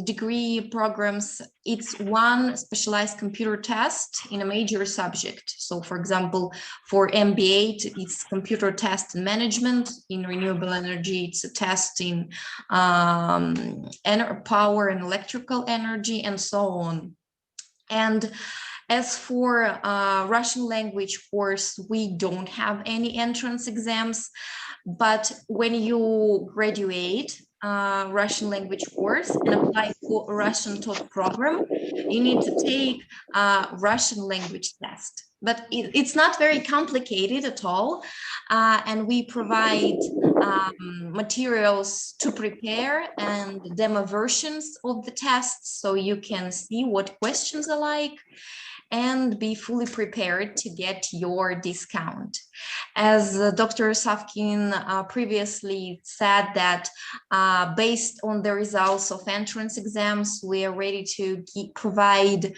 degree programs, it's 1 specialized computer test in a major subject. So, for example, for MBA, it's computer test and management. In renewable energy, it's a test in power and electrical energy, and so on. And as for Russian language course, we don't have any entrance exams, but when you graduate Russian language course and apply for a Russian taught program, you need to take a Russian language test. but it's not very complicated at all. And we provide materials to prepare and demo versions of the tests, so you can see what questions are like and be fully prepared to get your discount. As Dr. Savkin previously said, that based on the results of entrance exams, we are ready to provide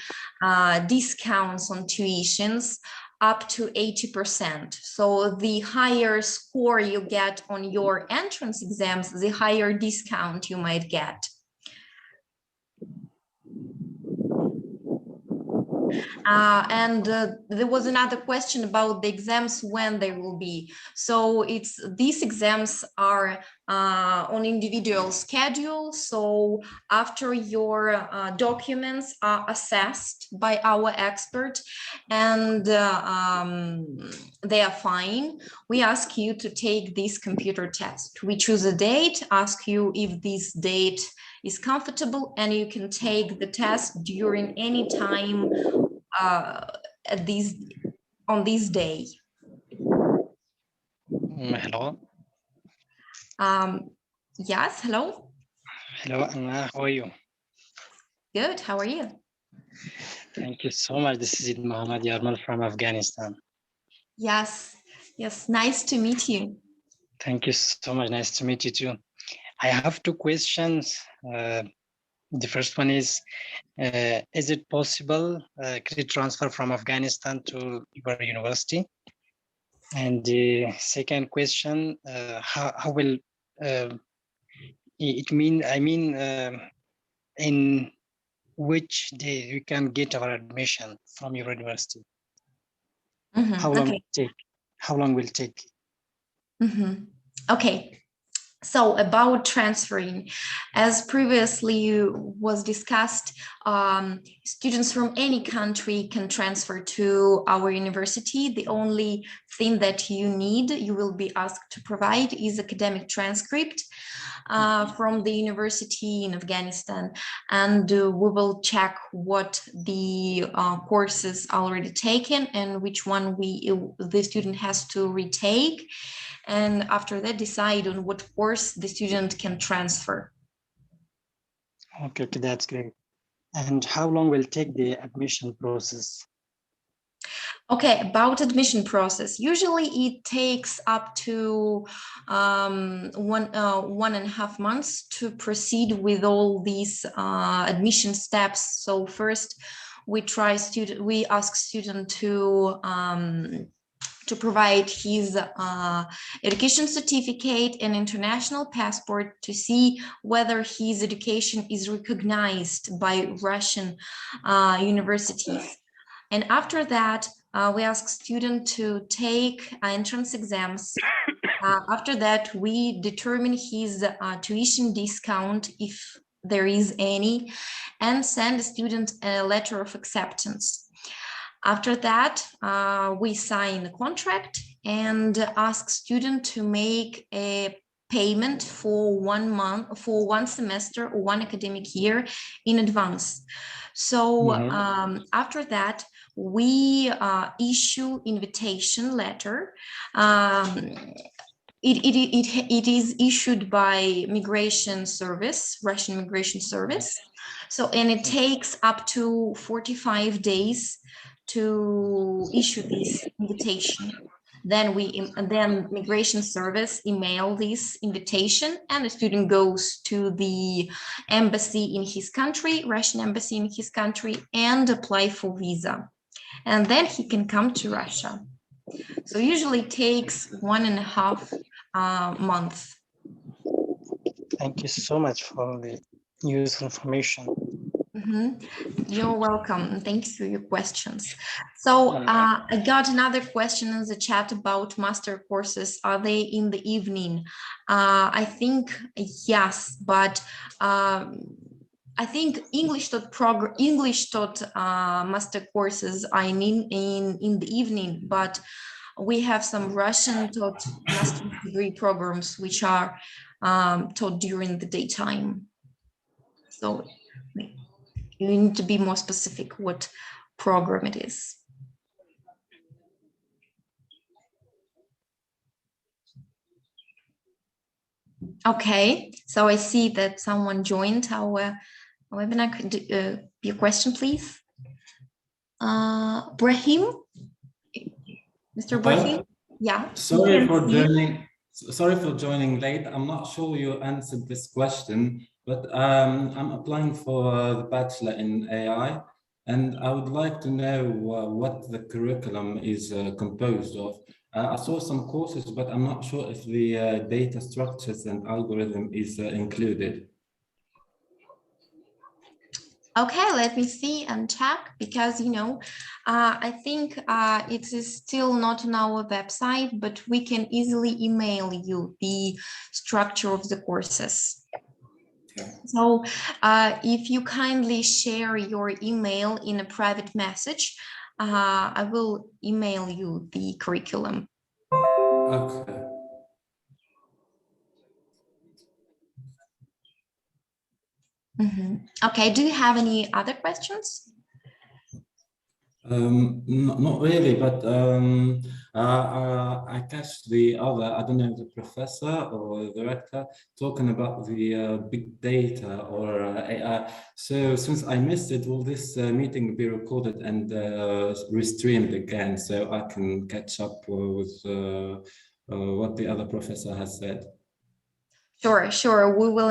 discounts on tuitions up to 80%. So the higher score you get on your entrance exams, the higher discount you might get. There was another question about the exams, when they will be. So these exams are on individual schedule. So after your documents are assessed by our expert and they are fine, we ask you to take this computer test. We choose a date, ask you if this date is comfortable, and you can take the test during any time on this day. Hello. Yes, hello. Hello, Anna. How are you? Good. How are you? Thank you so much. This is Mohammed Yarmal from Afghanistan. Yes. Yes. Nice to meet you. Thank you so much. Nice to meet you too. I have two questions. The first one is it possible credit transfer from Afghanistan to your university? And the second question, how will it mean? I mean, in which day you can get our admission from your university? How long will it take? How long will it take? Okay. So about transferring, as previously was discussed, students from any country can transfer to our university. The only thing that you will be asked to provide is academic transcript from the university in Afghanistan. And we will check what the courses already taken and which one the student has to retake. And after that, decide on what course the student can transfer. Okay, that's great. And how long will take the admission process? Okay, about admission process. Usually it takes up to 1.5 months to proceed with all these admission steps. So first, we ask student to provide his education certificate and international passport to see whether his education is recognized by Russian universities. And after that, we ask student to take entrance exams. After that, we determine his tuition discount, if there is any, and send the student a letter of acceptance. After that, we sign the contract and ask student to make a payment for 1 month, for 1 semester or 1 academic year in advance. So after that, we issue invitation letter. It is issued by Migration Service, Russian Migration Service. So, and it takes up to 45 days to issue this invitation. Then Migration Service email this invitation, and the student goes to the embassy in his country, Russian embassy in his country, and apply for visa. And then he can come to Russia. So usually it takes 1.5 months. Thank you so much for the useful information. You're welcome. Thanks for your questions. So I got another question in the chat about master courses. Are they in the evening? I think yes, but I think English taught master courses are in the evening, but we have some Russian taught master's degree programs which are taught during the daytime. So you need to be more specific what program it is. Okay, so I see that someone joined our webinar. Your question, please. Brahim? Mr. Brahim? Yeah. Sorry for joining late. I'm not sure you answered this question, but I'm applying for the bachelor in AI, and I would like to know what the curriculum is composed of. I saw some courses, but I'm not sure if the data structures and algorithm is included. Okay, let me see and check, because I think it is still not on our website, but we can easily email you the structure of the courses. Okay. So if you kindly share your email in a private message, I will email you the curriculum. Okay. Okay, do you have any other questions? Not really, but I catch the other, I don't know, the professor or the director talking about the big data or AI. So since I missed it, will this meeting be recorded and restreamed again so I can catch up with what the other professor has said? Sure. We will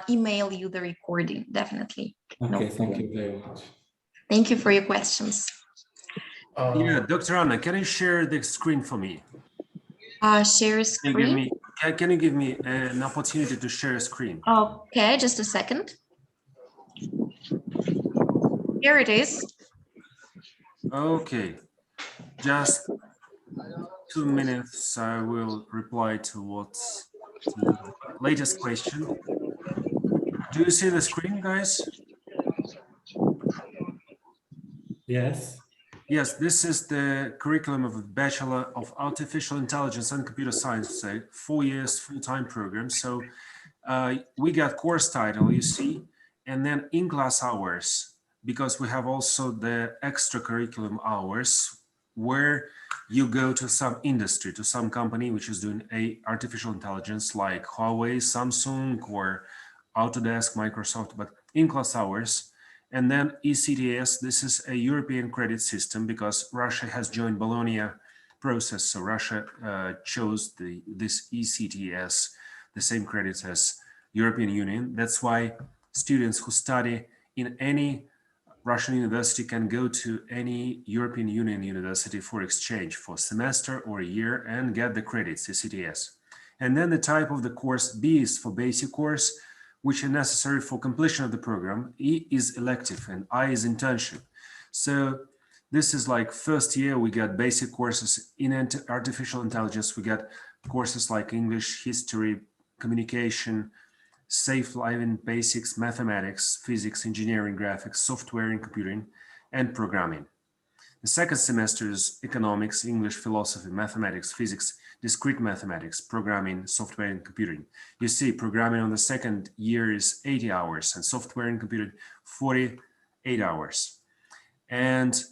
email you the recording, definitely. Okay, thank you very much. Thank you for your questions. Yeah, Dr. Anna, can you share the screen for me? Share screen. Can you give me an opportunity to share a screen? Okay, just a second. Here it is. Okay, just 2 minutes. I will reply to what's the latest question. Do you see the screen, guys? Yes. Yes, this is the curriculum of a Bachelor of Artificial Intelligence and Computer Science, 4 years full-time program. So we got course title, you see, and then in-class hours, because we have also the extracurriculum hours where you go to some industry, to some company which is doing artificial intelligence like Huawei, Samsung, or Autodesk, Microsoft, but in-class hours. And then ECTS, this is a European credit system because Russia has joined Bologna process. So Russia chose this ECTS, the same credits as European Union. That's why students who study in any Russian university can go to any European Union university for exchange for semester or a year and get the credits, ECTS. And then the type of the course, B is for basic course, which are necessary for completion of the program. E is elective and I is internship. So this is like first year, we got basic courses in artificial intelligence. We got courses like English, history, communication, safe living, basics, mathematics, physics, engineering, graphics, software and computing, and programming. The second semester is economics, English, philosophy, mathematics, physics, discrete mathematics, programming, software and computing. You see programming on the second year is 80 hours and software and computing 48 hours. And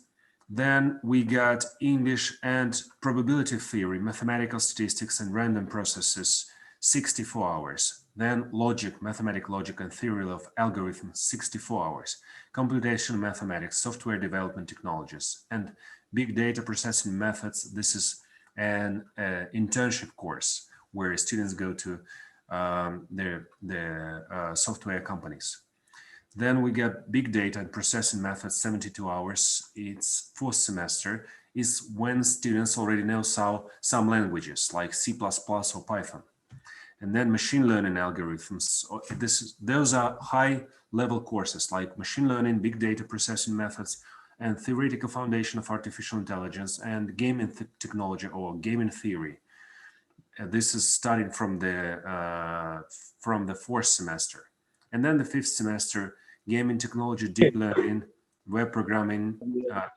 then we got English and probability theory, mathematical statistics and random processes, 64 hours. Then logic, mathematical logic and theory of algorithms, 64 hours. Computational mathematics, software development technologies, and big data processing methods. This is an internship course where students go to their software companies. Then we get big data and processing methods, 72 hours. It's fourth semester. Is when students already know some languages like C++ or Python. And then machine learning algorithms. Those are high level courses like machine learning, big data processing methods, and theoretical foundation of artificial intelligence and gaming technology or gaming theory. This is starting from the fourth semester. And then the fifth semester, gaming technology, deep learning, web programming,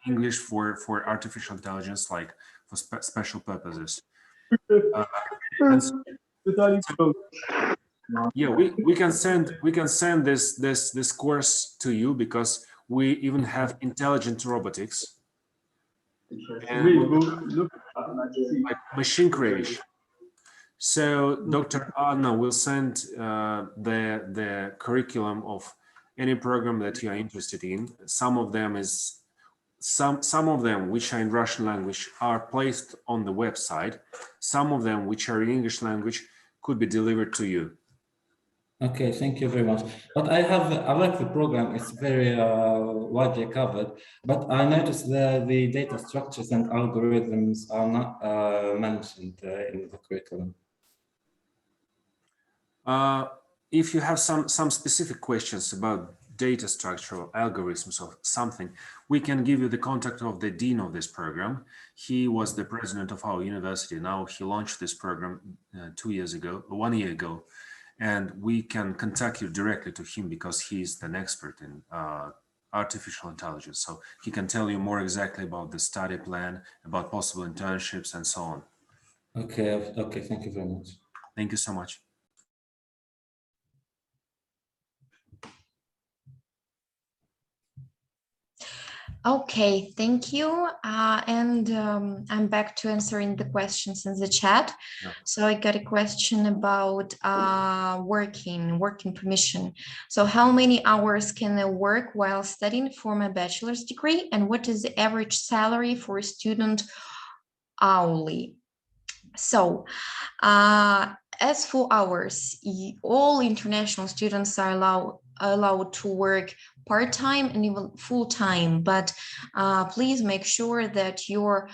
English for artificial intelligence, like for special purposes. Yeah, we can send this course to you because we even have intelligent robotics and like machine creation. So Dr. Anna will send the curriculum of any program that you are interested in. Some of them which are in Russian language are placed on the website. Some of them which are in English language could be delivered to you. Okay, thank you very much. But I like the program. It's very widely covered. But I noticed that the data structures and algorithms are not mentioned in the curriculum. If you have some specific questions about data structure or algorithms or something, we can give you the contact of the dean of this program. He was the president of our university. Now he launched this program 1 year ago, and we can contact you directly to him because he's an expert in artificial intelligence. So he can tell you more exactly about the study plan, about possible internships and so on. Okay, thank you very much. Thank you so much. Okay, thank you. I'm back to answering the questions in the chat. Yeah. So I got a question about working permission. So how many hours can I work while studying for my bachelor's degree? And what is the average salary for a student hourly? So as for hours, all international students are allowed to work part-time and even full-time, but please make sure that your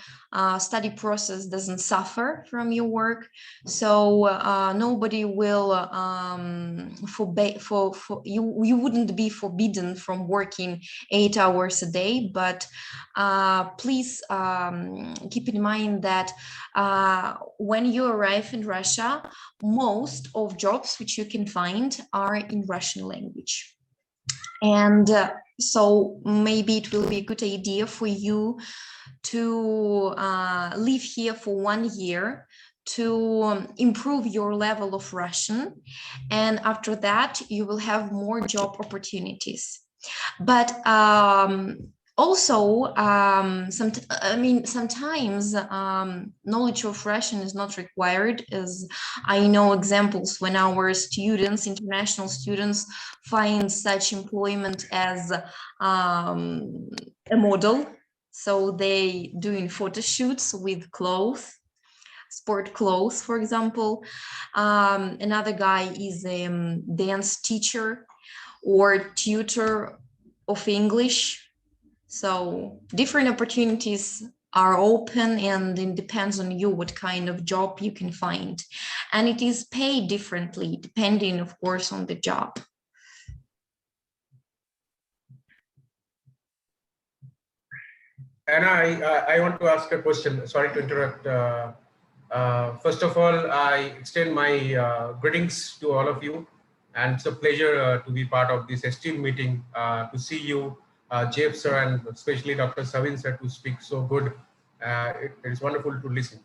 study process doesn't suffer from your work. So nobody will you wouldn't be forbidden from working 8 hours a day, but please keep in mind that when you arrive in Russia, most of jobs which you can find are in Russian language. And so maybe it will be a good idea for you to live here for 1 year to improve your level of Russian. And after that, you will have more job opportunities. But also, sometimes knowledge of Russian is not required, as I know examples when our students, international students, find such employment as a model. So they doing photo shoots with clothes, sport clothes, for example. Another guy is a dance teacher or tutor of English. So different opportunities are open, and it depends on you what kind of job you can find. And it is paid differently, depending, of course, on the job. Anna, I want to ask a question. Sorry to interrupt. First of all, I extend my greetings to all of you. And it's a pleasure to be part of this esteemed meeting, to see you, Jeff sir, and especially Dr. Savkin sir, to speak so good. It is wonderful to listen.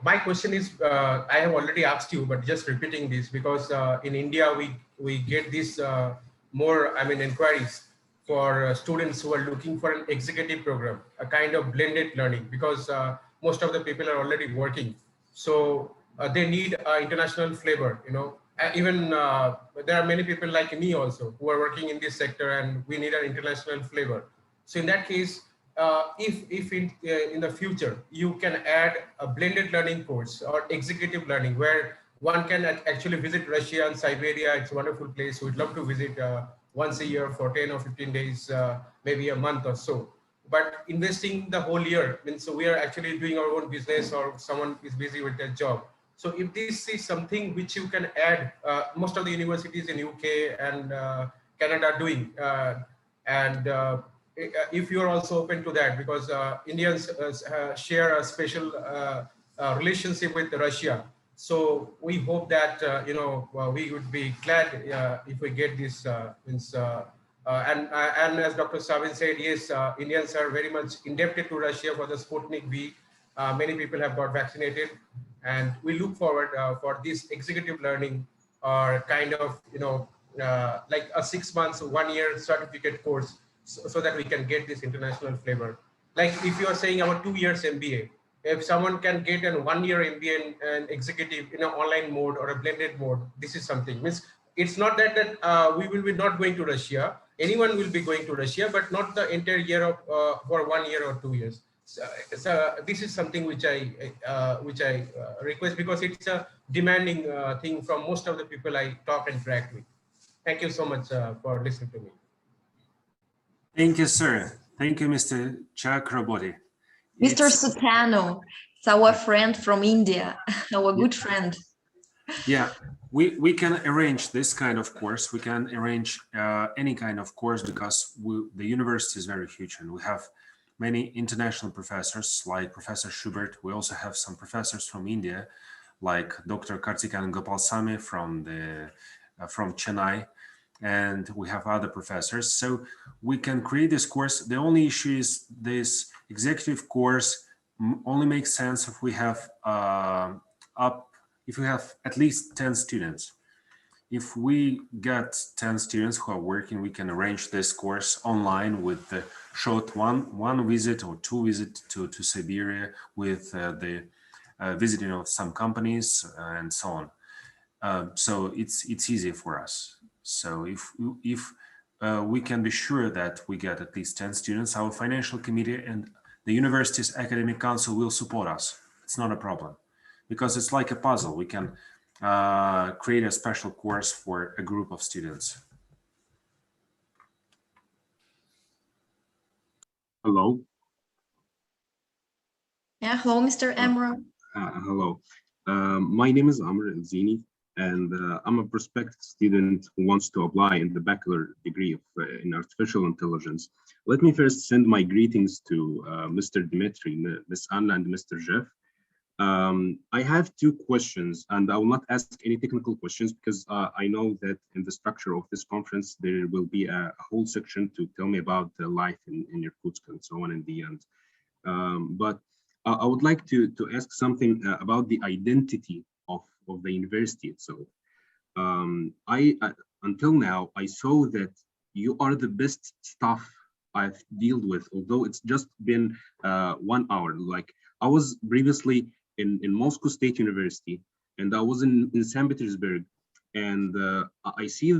My question is, I have already asked you, but just repeating this, because in India, we get this more, inquiries for students who are looking for an executive program, a kind of blended learning, because most of the people are already working. So they need international flavor, even there are many people like me also who are working in this sector, and we need an international flavor. So in that case, if in the future you can add a blended learning course or executive learning where one can actually visit Russia and Siberia, it's a wonderful place. We'd love to visit once a year for 10 or 15 days, maybe a month or so. But investing the whole year means so we are actually doing our own business, or someone is busy with their job. So if this is something which you can add, most of the universities in UK and Canada are doing, if you are also open to that, because Indians share a special relationship with Russia. So we hope that, we would be glad if we get this. And as Dr. Savkin said, yes, Indians are very much indebted to Russia for the Sputnik V. Many people have got vaccinated, and we look forward for this executive learning, or kind of, like a 6 months, 1 year certificate course, so that we can get this international flavor. Like if you are saying our 2 years MBA, if someone can get a 1-year MBA and executive in an online mode or a blended mode, this is something. Means it's not that we will be not going to Russia. Anyone will be going to Russia, but not the entire year of for 1 year or 2 years. So this is something which I request, because it's a demanding thing from most of the people I talk and interact with. Thank you so much for listening to me. Thank you, sir. Thank you, Mr. Chakraborty. Mr. It's- Sutano, it's our friend from India, our good friend. Yeah, we can arrange this kind of course. We can arrange any kind of course, because the university is very huge, and we have many international professors like Professor Schubert. We also have some professors from India, like Dr. Kartikan Gopalsamy from Chennai, and we have other professors. So we can create this course. The only issue is this executive course only makes sense if we have if we have at least 10 students. If we get 10 students who are working, we can arrange this course online with the short one visit or 2 visits to Siberia, with the visiting of some companies and so on. So it's easy for us. So if we can be sure that we get at least 10 students, our financial committee and the university's academic council will support us. It's not a problem, because it's like a puzzle. We can create a special course for a group of students. Hello. Yeah, hello, Mr. Emro. Hello. My name is Amr El-Zini, and I'm a prospective student who wants to apply in the bachelor degree in artificial intelligence. Let me first send my greetings to Mr. Dmitry, Ms. Anna, and Mr. Jeff. I have 2 questions, and I will not ask any technical questions, because I know that in the structure of this conference, there will be a whole section to tell me about the life in Irkutsk and so on in the end. But I would like to ask something about the identity of the university itself. Until now, I saw that you are the best staff I've dealt with, although it's just been 1 hour. Like, I was previously in Moscow State University, and I was in St. Petersburg, and I see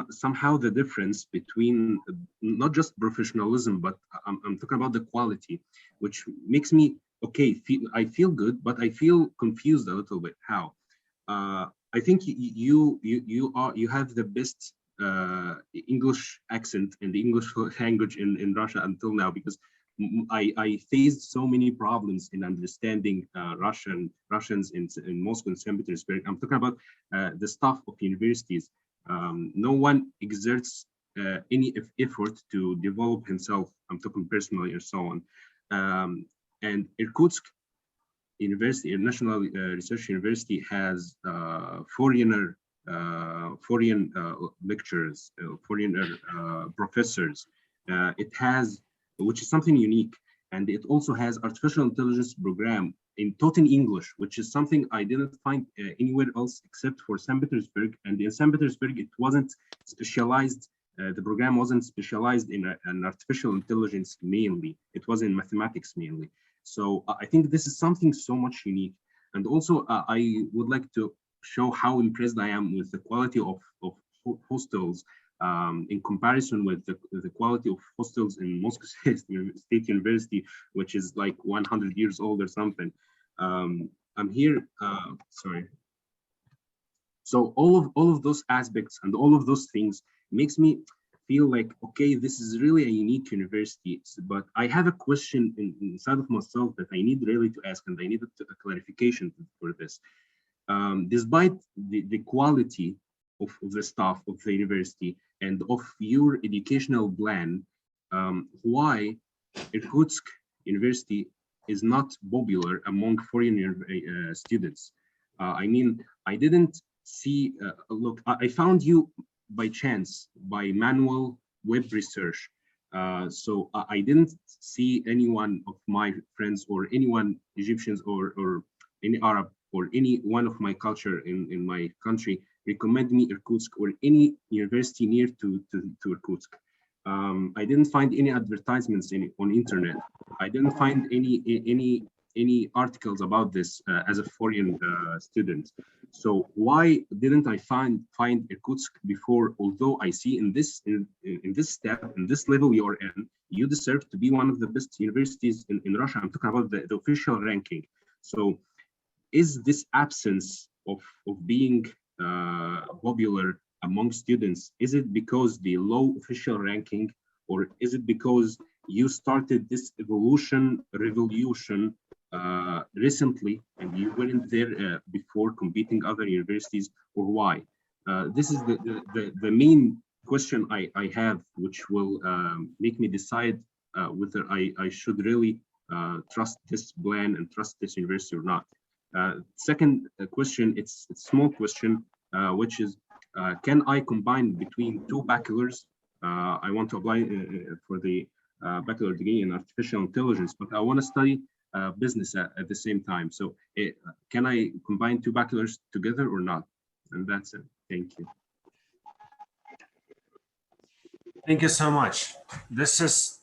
somehow the difference between not just professionalism, but I'm talking about the quality, which makes me, okay, I feel good, but I feel confused a little bit. How? I think you have the best English accent in the English language in Russia until now, because I faced so many problems in understanding Russians in Moscow and St. Petersburg. I'm talking about the staff of universities. No one exerts any effort to develop himself. I'm talking personally and so on. And Irkutsk University, National Research University, has foreign lecturers, foreigner professors. It has, which is something unique, and it also has artificial intelligence program in total English, which is something I didn't find anywhere else except for St. Petersburg. And in St. Petersburg, it wasn't specialized. The program wasn't specialized in an artificial intelligence mainly. It was in mathematics mainly. So I think this is something so much unique. And also, I would like to show how impressed I am with the quality of hostels in comparison with the quality of hostels in Moscow State University, which is like 100 years old or something. I'm here, sorry. So all of those aspects and all of those things makes me feel like, okay, this is really a unique university. But I have a question inside of myself that I need really to ask, and I need a clarification for this. Despite the quality of the staff of the university and of your educational plan, why Irkutsk University is not popular among foreign students? I mean, I didn't see, look, I found you by chance, by manual web research. So I didn't see anyone of my friends or anyone Egyptians or any Arab or any one of my culture in my country recommend me Irkutsk or any university near to Irkutsk. I didn't find any advertisements on internet. I didn't find any any articles about this as a foreign student. So why didn't I find Irkutsk before? Although I see in this step, in this level you're in, you deserve to be one of the best universities in Russia. I'm talking about the official ranking. So is this absence of being popular among students, is it because the low official ranking, or is it because you started this revolution recently and you weren't there before competing other universities, or why? This is the main question I have, which will make me decide whether I should really trust this plan and trust this university or not. Second question, it's a small question, which is, can I combine between two bachelors? I want to apply for the bachelor degree in artificial intelligence, but I want to study business at the same time. So can I combine two bachelors together or not? And that's it. Thank you. Thank you so much. This is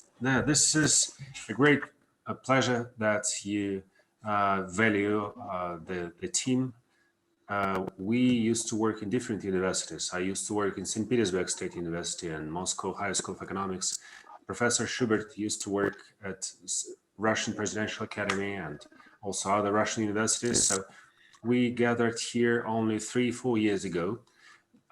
a great pleasure that you value the team. We used to work in different universities. I used to work in St. Petersburg State University and Moscow High School of Economics. Professor Schubert used to work at Russian Presidential Academy and also other Russian universities. So we gathered here only 3-4 years ago.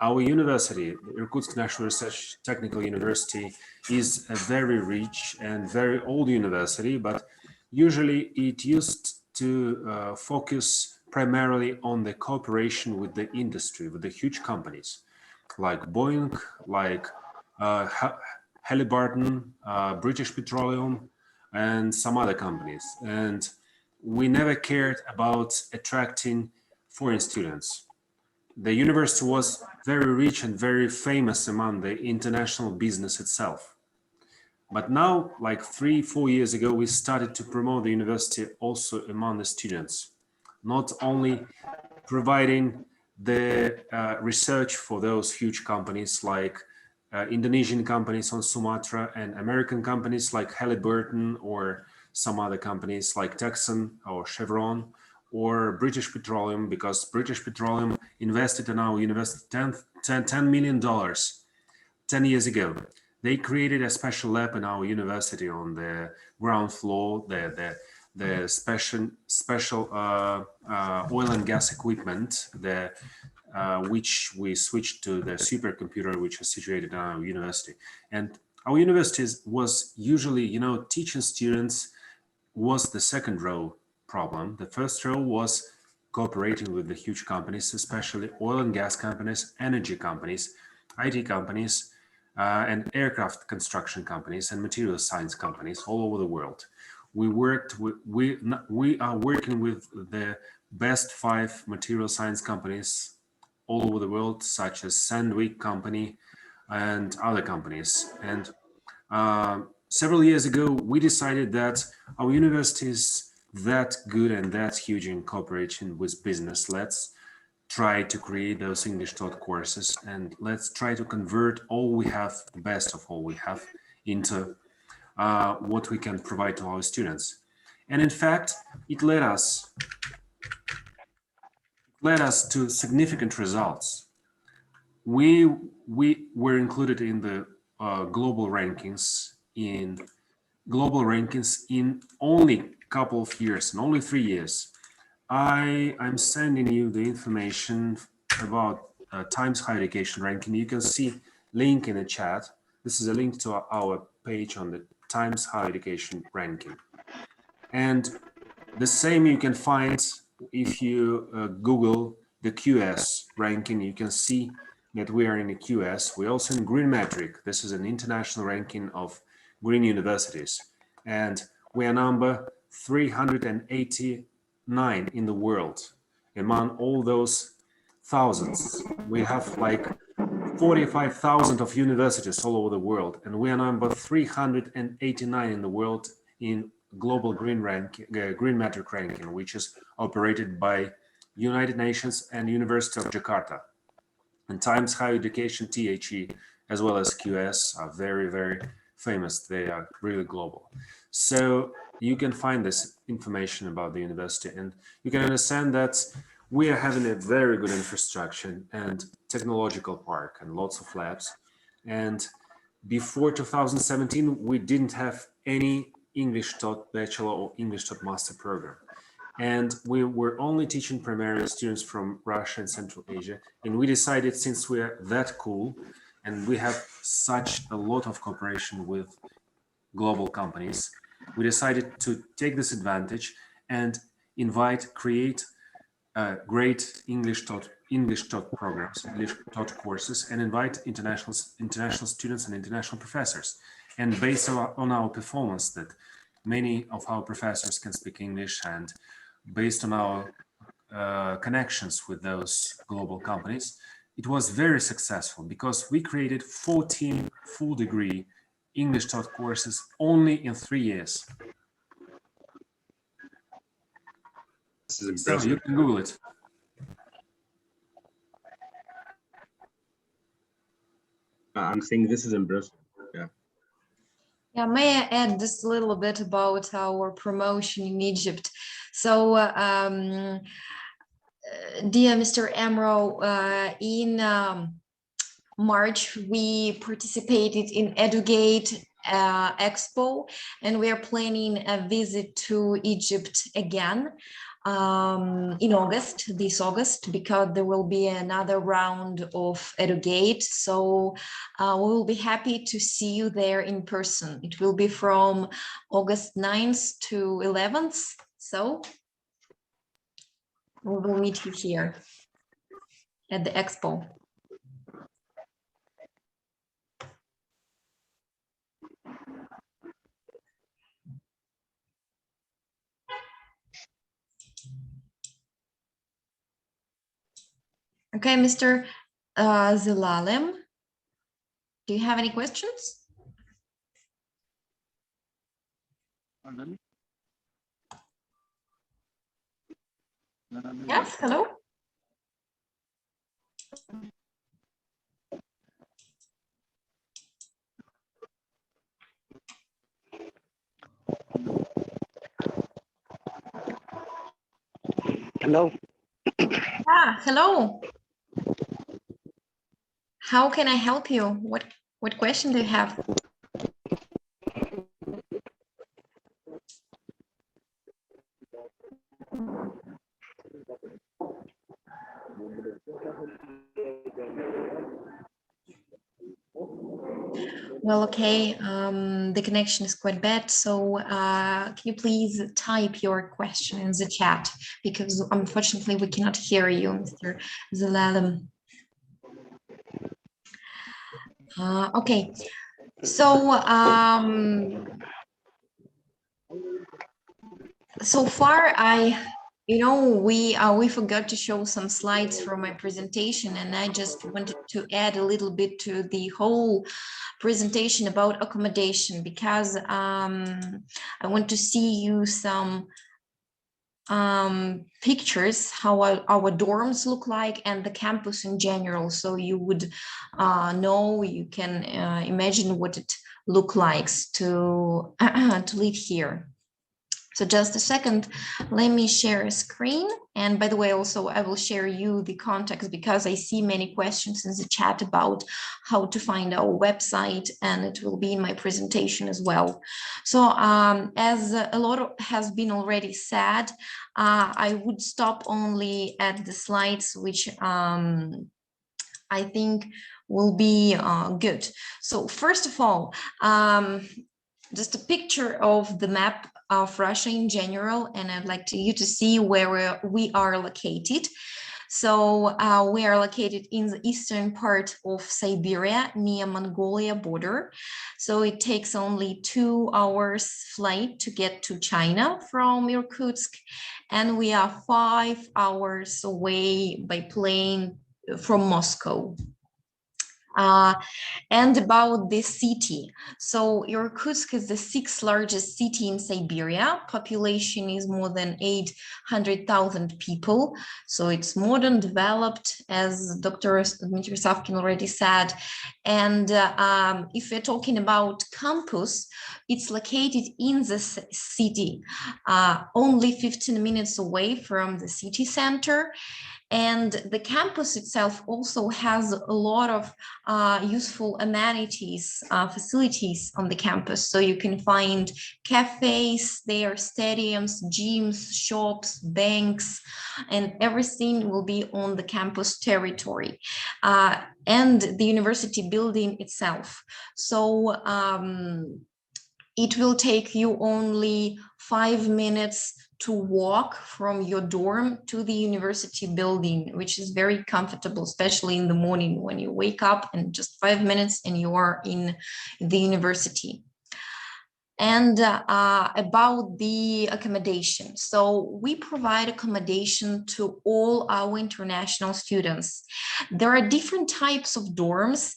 Our university, Irkutsk National Research Technical University, is a very rich and very old university, but usually it used to focus primarily on the cooperation with the industry, with the huge companies like Boeing, like Halliburton, British Petroleum, and some other companies. And we never cared about attracting foreign students. The university was very rich and very famous among the international business itself. But now, like 3-4 years ago, we started to promote the university also among the students, not only providing the research for those huge companies like Indonesian companies on Sumatra and American companies like Halliburton or some other companies like Texan or Chevron or British Petroleum, because British Petroleum invested in our university $10 million 10 years ago. They created a special lab in our university on the ground floor, the special oil and gas equipment, which we switched to the supercomputer, which is situated in our university. And our university was usually, teaching students was the second row problem. The first row was cooperating with the huge companies, especially oil and gas companies, energy companies, IT companies, and aircraft construction companies and material science companies all over the world. We are working with the best 5 material science companies all over the world, such as Sandvik company and other companies. And several years ago, we decided that our university is that good and that huge in cooperation with business. Let's try to create those English taught courses, and let's try to convert all we have, the best of all we have, into what we can provide to our students. And in fact, it led us to significant results. We were included in the global rankings in only a couple of years, in only 3 years. I'm sending you the information about Times Higher Education ranking. You can see link in the chat. This is a link to our page on the Times Higher Education ranking. And the same you can find if you Google the QS ranking. You can see that we are in the QS. We're also in Green Metric. This is an international ranking of green universities. And we are number 389 in the world. Among all those thousands, we have like 45,000 of universities all over the world, and we are number 389 in the world in global green metric ranking, which is operated by United Nations and University of Jakarta. And Times Higher Education, THE, as well as QS are very, very famous. They are really global. So you can find this information about the university, and you can understand that we are having a very good infrastructure and technological park and lots of labs. And before 2017, we didn't have any English taught bachelor or English taught master program. And we were only teaching primarily students from Russia and Central Asia. And we decided, since we are that cool and we have such a lot of cooperation with global companies, we decided to take this advantage and create great English taught programs, English taught courses, and invite international students and international professors. And based on our performance, that many of our professors can speak English, and based on our connections with those global companies, it was very successful because we created 14 full degree English taught courses only in 3 years. This is impressive. So you can Google it. I'm saying this is impressive. Yeah. Yeah, may I add just a little bit about our promotion in Egypt? So, dear Mr. Amro, in March, we participated in EduGate Expo, and we are planning a visit to Egypt again in this August, because there will be another round of EduGate. So we will be happy to see you there in person. It will be from August 9th to 11th. So we will meet you here at the Expo. Okay, Mr. Zelalem, do you have any questions? Yes, hello. Hello. Hello. How can I help you? What question do you have? Well, okay, the connection is quite bad, so can you please type your question in the chat, because unfortunately we cannot hear you, Mr. Zelalem. Okay, so so far we forgot to show some slides from my presentation, and I just wanted to add a little bit to the whole presentation about accommodation, because I want to see you some pictures how our dorms look like and the campus in general, so you would know, you can imagine what it looks like to live here. So just a second, let me share a screen. And by the way, also I will share you the context, because I see many questions in the chat about how to find our website, and it will be in my presentation as well. So as a lot has been already said, I would stop only at the slides which I think will be good. So first of all, just a picture of the map of Russia in general, and I'd like you to see where we are located. So we are located in the eastern part of Siberia, near Mongolia border. So it takes only 2 hours flight to get to China from Irkutsk, and we are 5 hours away by plane from Moscow. And about the city. So Irkutsk is the 6th largest city in Siberia. Population is more than 800,000 people. So it's modern, developed, as Dr. Dmitry Savkin already said. And if we're talking about campus, it's located in the city, only 15 minutes away from the city center. And the campus itself also has a lot of useful amenities, facilities on the campus. So you can find cafes there, stadiums, gyms, shops, banks, and everything will be on the campus territory. And the university building itself. So it will take you only 5 minutes to walk from your dorm to the university building, which is very comfortable, especially in the morning when you wake up, and just 5 minutes and you are in the university. And about the accommodation. So we provide accommodation to all our international students. There are different types of dorms.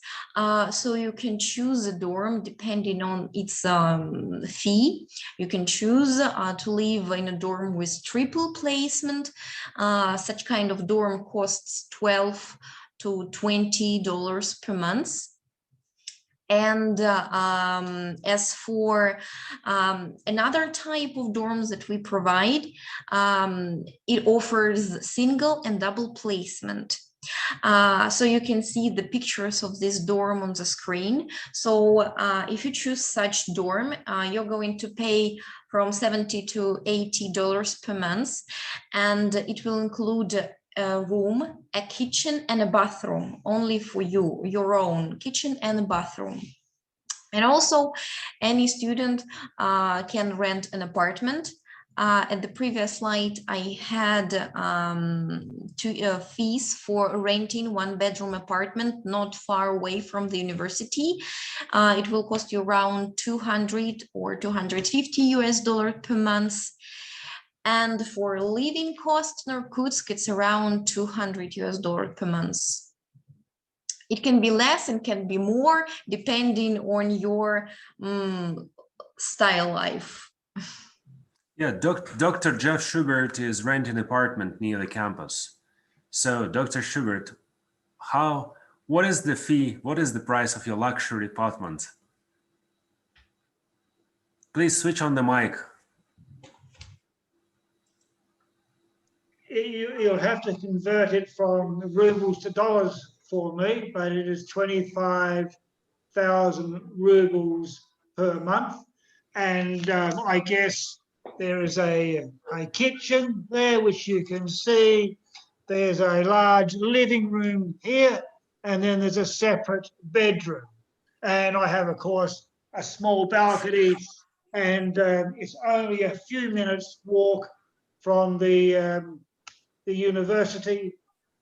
So you can choose a dorm depending on its fee. You can choose to live in a dorm with triple placement. Such kind of dorm costs $12 to $20 per month. And as for another type of dorms that we provide, it offers single and double placement. So you can see the pictures of this dorm on the screen. So if you choose such dorm, you're going to pay from $70 to $80 per month, and it will include a room, a kitchen, and a bathroom, only for you, your own kitchen and a bathroom. And also, any student can rent an apartment. At the previous slide, I had fees for renting 1-bedroom apartment not far away from the university. It will cost you around $200 or $250 per month. And for living costs in Irkutsk, it's around $200 per month. It can be less and can be more depending on your style life. Yeah, Dr. Jeff Schubert is renting an apartment near the campus. So, Dr. Schubert, what is the fee? What is the price of your luxury apartment? Please switch on the mic. You'll have to convert it from rubles to dollars for me, but it is 25,000 rubles per month. And I guess there is a kitchen there, which you can see. There's a large living room here, and then there's a separate bedroom. And I have, of course, a small balcony, and it's only a few minutes walk from the university.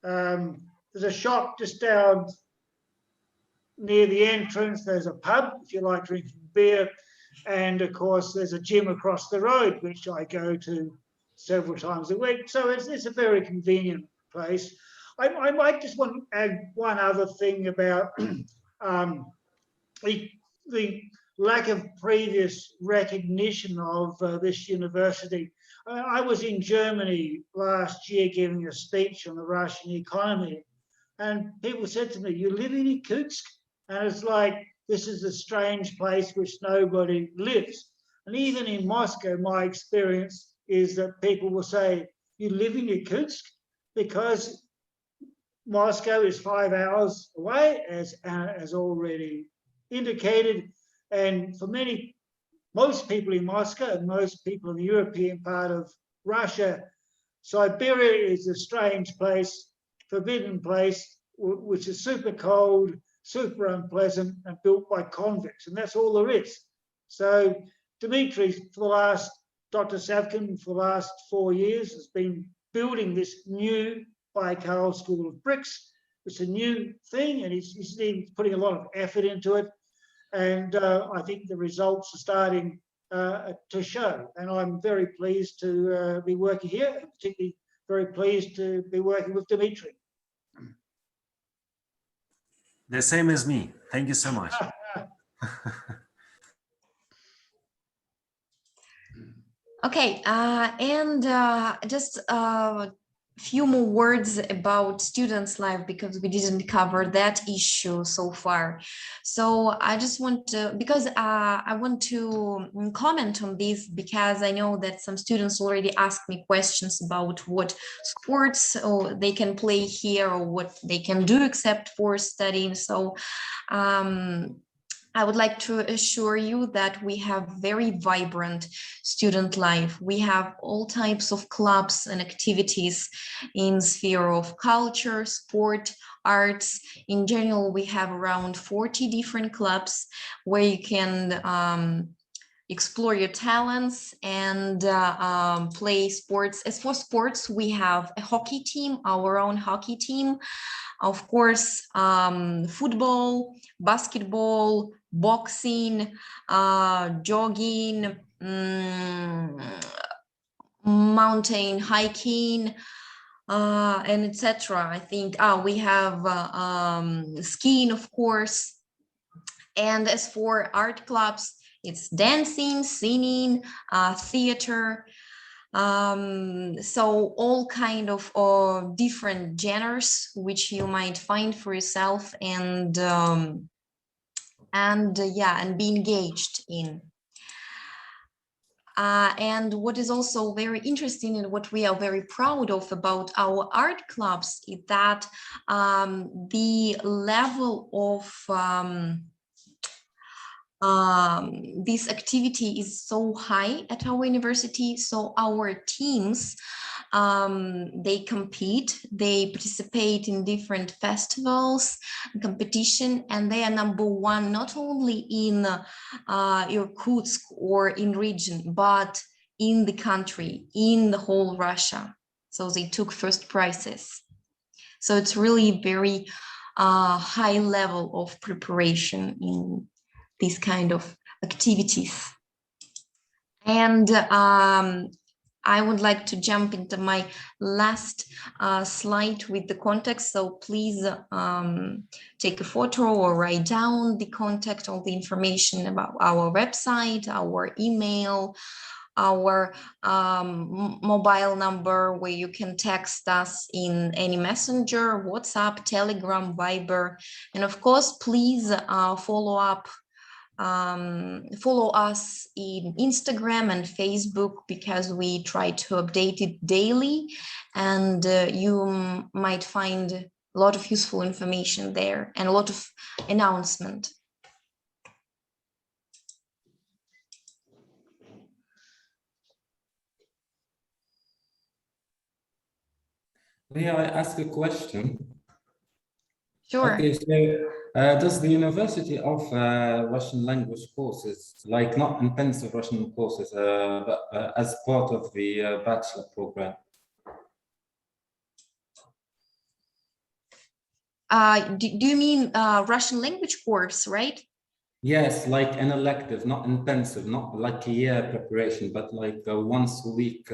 There's a shop just down near the entrance. There's a pub if you like drinking beer. And of course, there's a gym across the road, which I go to several times a week. So it's a very convenient place. I might just want to add one other thing about the lack of previous recognition of this university. I was in Germany last year giving a speech on the Russian economy, and people said to me, "You live in Irkutsk?" And it's like, this is a strange place which nobody lives. And even in Moscow, my experience is that people will say, "You live in Irkutsk?" Because Moscow is 5 hours away, as already indicated. And for most people in Moscow and most people in the European part of Russia, Siberia is a strange place, forbidden place, which is super cold, super unpleasant, and built by convicts. And that's all there is. So Dmitry, Dr. Savkin, for the last 4 years, has been building this new Baikal School of Bricks. It's a new thing, and he's been putting a lot of effort into it. And I think the results are starting to show. And I'm very pleased to be working here, and particularly very pleased to be working with Dmitry. The same as me. Thank you so much. Okay, and just a few more words about students' life, because we didn't cover that issue so far. So I just want to, because I want to comment on this, because I know that some students already asked me questions about what sports they can play here or what they can do except for studying. So I would like to assure you that we have very vibrant student life. We have all types of clubs and activities in sphere of culture, sport, arts. In general, we have around 40 different clubs where you can explore your talents and play sports. As for sports, we have a hockey team, our own hockey team. Of course, football, basketball, boxing, jogging, mountain hiking, and etc. I think we have skiing, of course. And as for art clubs, it's dancing, singing, theater. So all kind of different genres which you might find for yourself and be engaged in. And what is also very interesting and what we are very proud of about our art clubs is that the level of this activity is so high at our university. So our teams, they compete, they participate in different festivals, competition, and they are #1 not only in Irkutsk or in region, but in the country, in the whole Russia. So they took first prizes. So it's really very high level of preparation in these kind of activities. And I would like to jump into my last slide with the context. So please take a photo or write down the contact, all the information about our website, our email, our mobile number where you can text us in any messenger, WhatsApp, Telegram, Viber. And of course, please follow us in Instagram and Facebook, because we try to update it daily, and you might find a lot of useful information there and a lot of announcement. May I ask a question? Sure. Okay, so does the university offer Russian language courses, like not intensive Russian courses, but as part of the bachelor program? Do you mean Russian language course, right? Yes, like an elective, not intensive, not like a year preparation, but like a once a week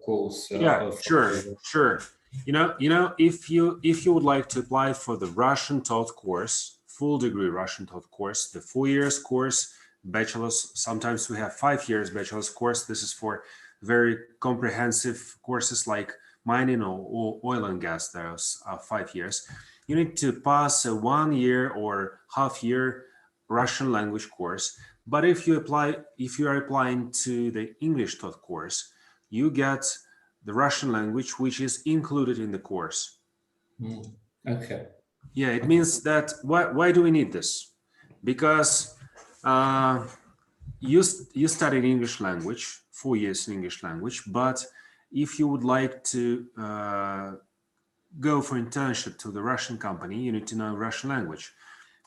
course. Yeah, sure. You know, if you would like to apply for the Russian taught course, full degree Russian taught course, the 4 years course, bachelor's, sometimes we have 5 years bachelor's course. This is for very comprehensive courses like mining or oil and gas. There's 5 years. You need to pass a 1 year or half year Russian language course. But if you are applying to the English taught course, you get the Russian language, which is included in the course. Okay. Yeah, it means that why do we need this? Because you studied English language, 4 years in English language, but if you would like to go for internship to the Russian company, you need to know Russian language.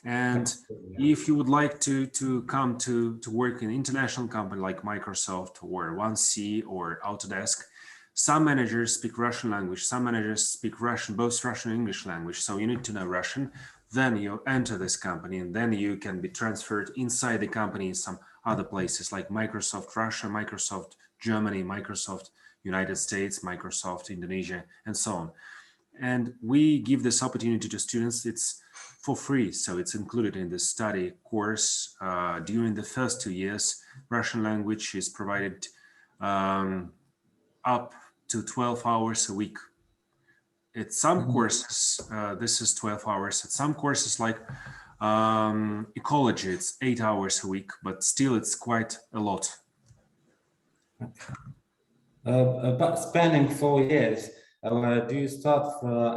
And if you would like to come to work in an international company like Microsoft or 1C or Autodesk, some managers speak Russian language, some managers speak Russian, both Russian and English language. So you need to know Russian, then you enter this company, and then you can be transferred inside the company in some other places like Microsoft Russia, Microsoft Germany, Microsoft United States, Microsoft Indonesia, and so on. And we give this opportunity to students. It's for free. So it's included in the study course. During the first 2 years, Russian language is provided up to 12 hours a week. At some courses, this is 12 hours. At some courses like ecology, it's 8 hours a week, but still it's quite a lot. But spanning 4 years, do you start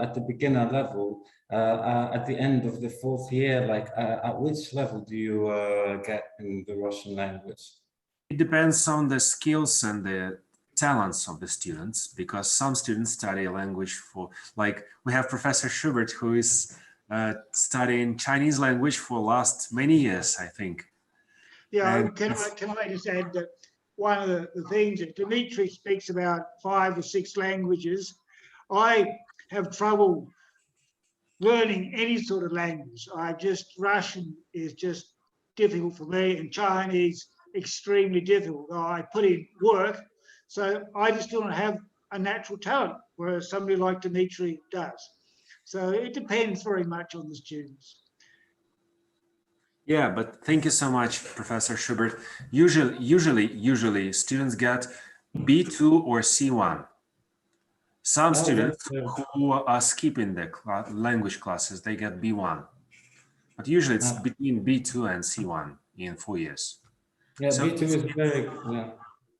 at the beginner level? At the end of the 4th year, like at which level do you get in the Russian language? It depends on the skills and the talents of the students, because some students study a language for, like we have Professor Schubert, who is studying Chinese language for last many years, I think. Yeah, And can I just add that one of the things that Dmitry speaks about 5 or 6 languages. I have trouble learning any sort of language. Russian is just difficult for me, and Chinese extremely difficult. I put in work, so I just don't have a natural talent, whereas somebody like Dmitry does. So it depends very much on the students. yeah, but thank you so much, Professor Schubert. Usually students get B2 or C1. Some students who are skipping the language classes, they get B1. But usually it's between B2 and C1 in 4 years. Yeah, So B2 is very,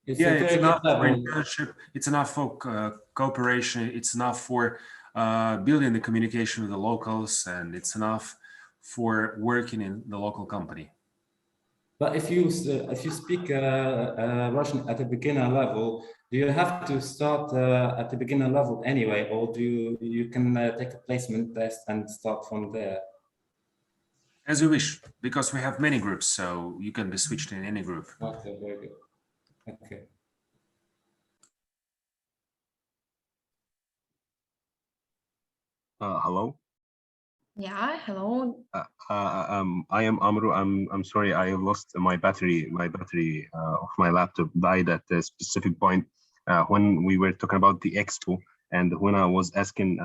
it's yeah, a very it's enough good for level. internship, it's enough for cooperation, it's enough for building the communication with the locals, and it's enough for working in the local company. But if you speak Russian at a beginner level, do you have to start at the beginner level anyway, or do you can take a placement test and start from there? As you wish, because we have many groups, so you can be switched in any group. Okay, very good. Okay. Hello. Yeah, hello. I am Amru. I'm sorry, I lost my battery. My battery of my laptop died at a specific point when we were talking about the Expo, and when I was asking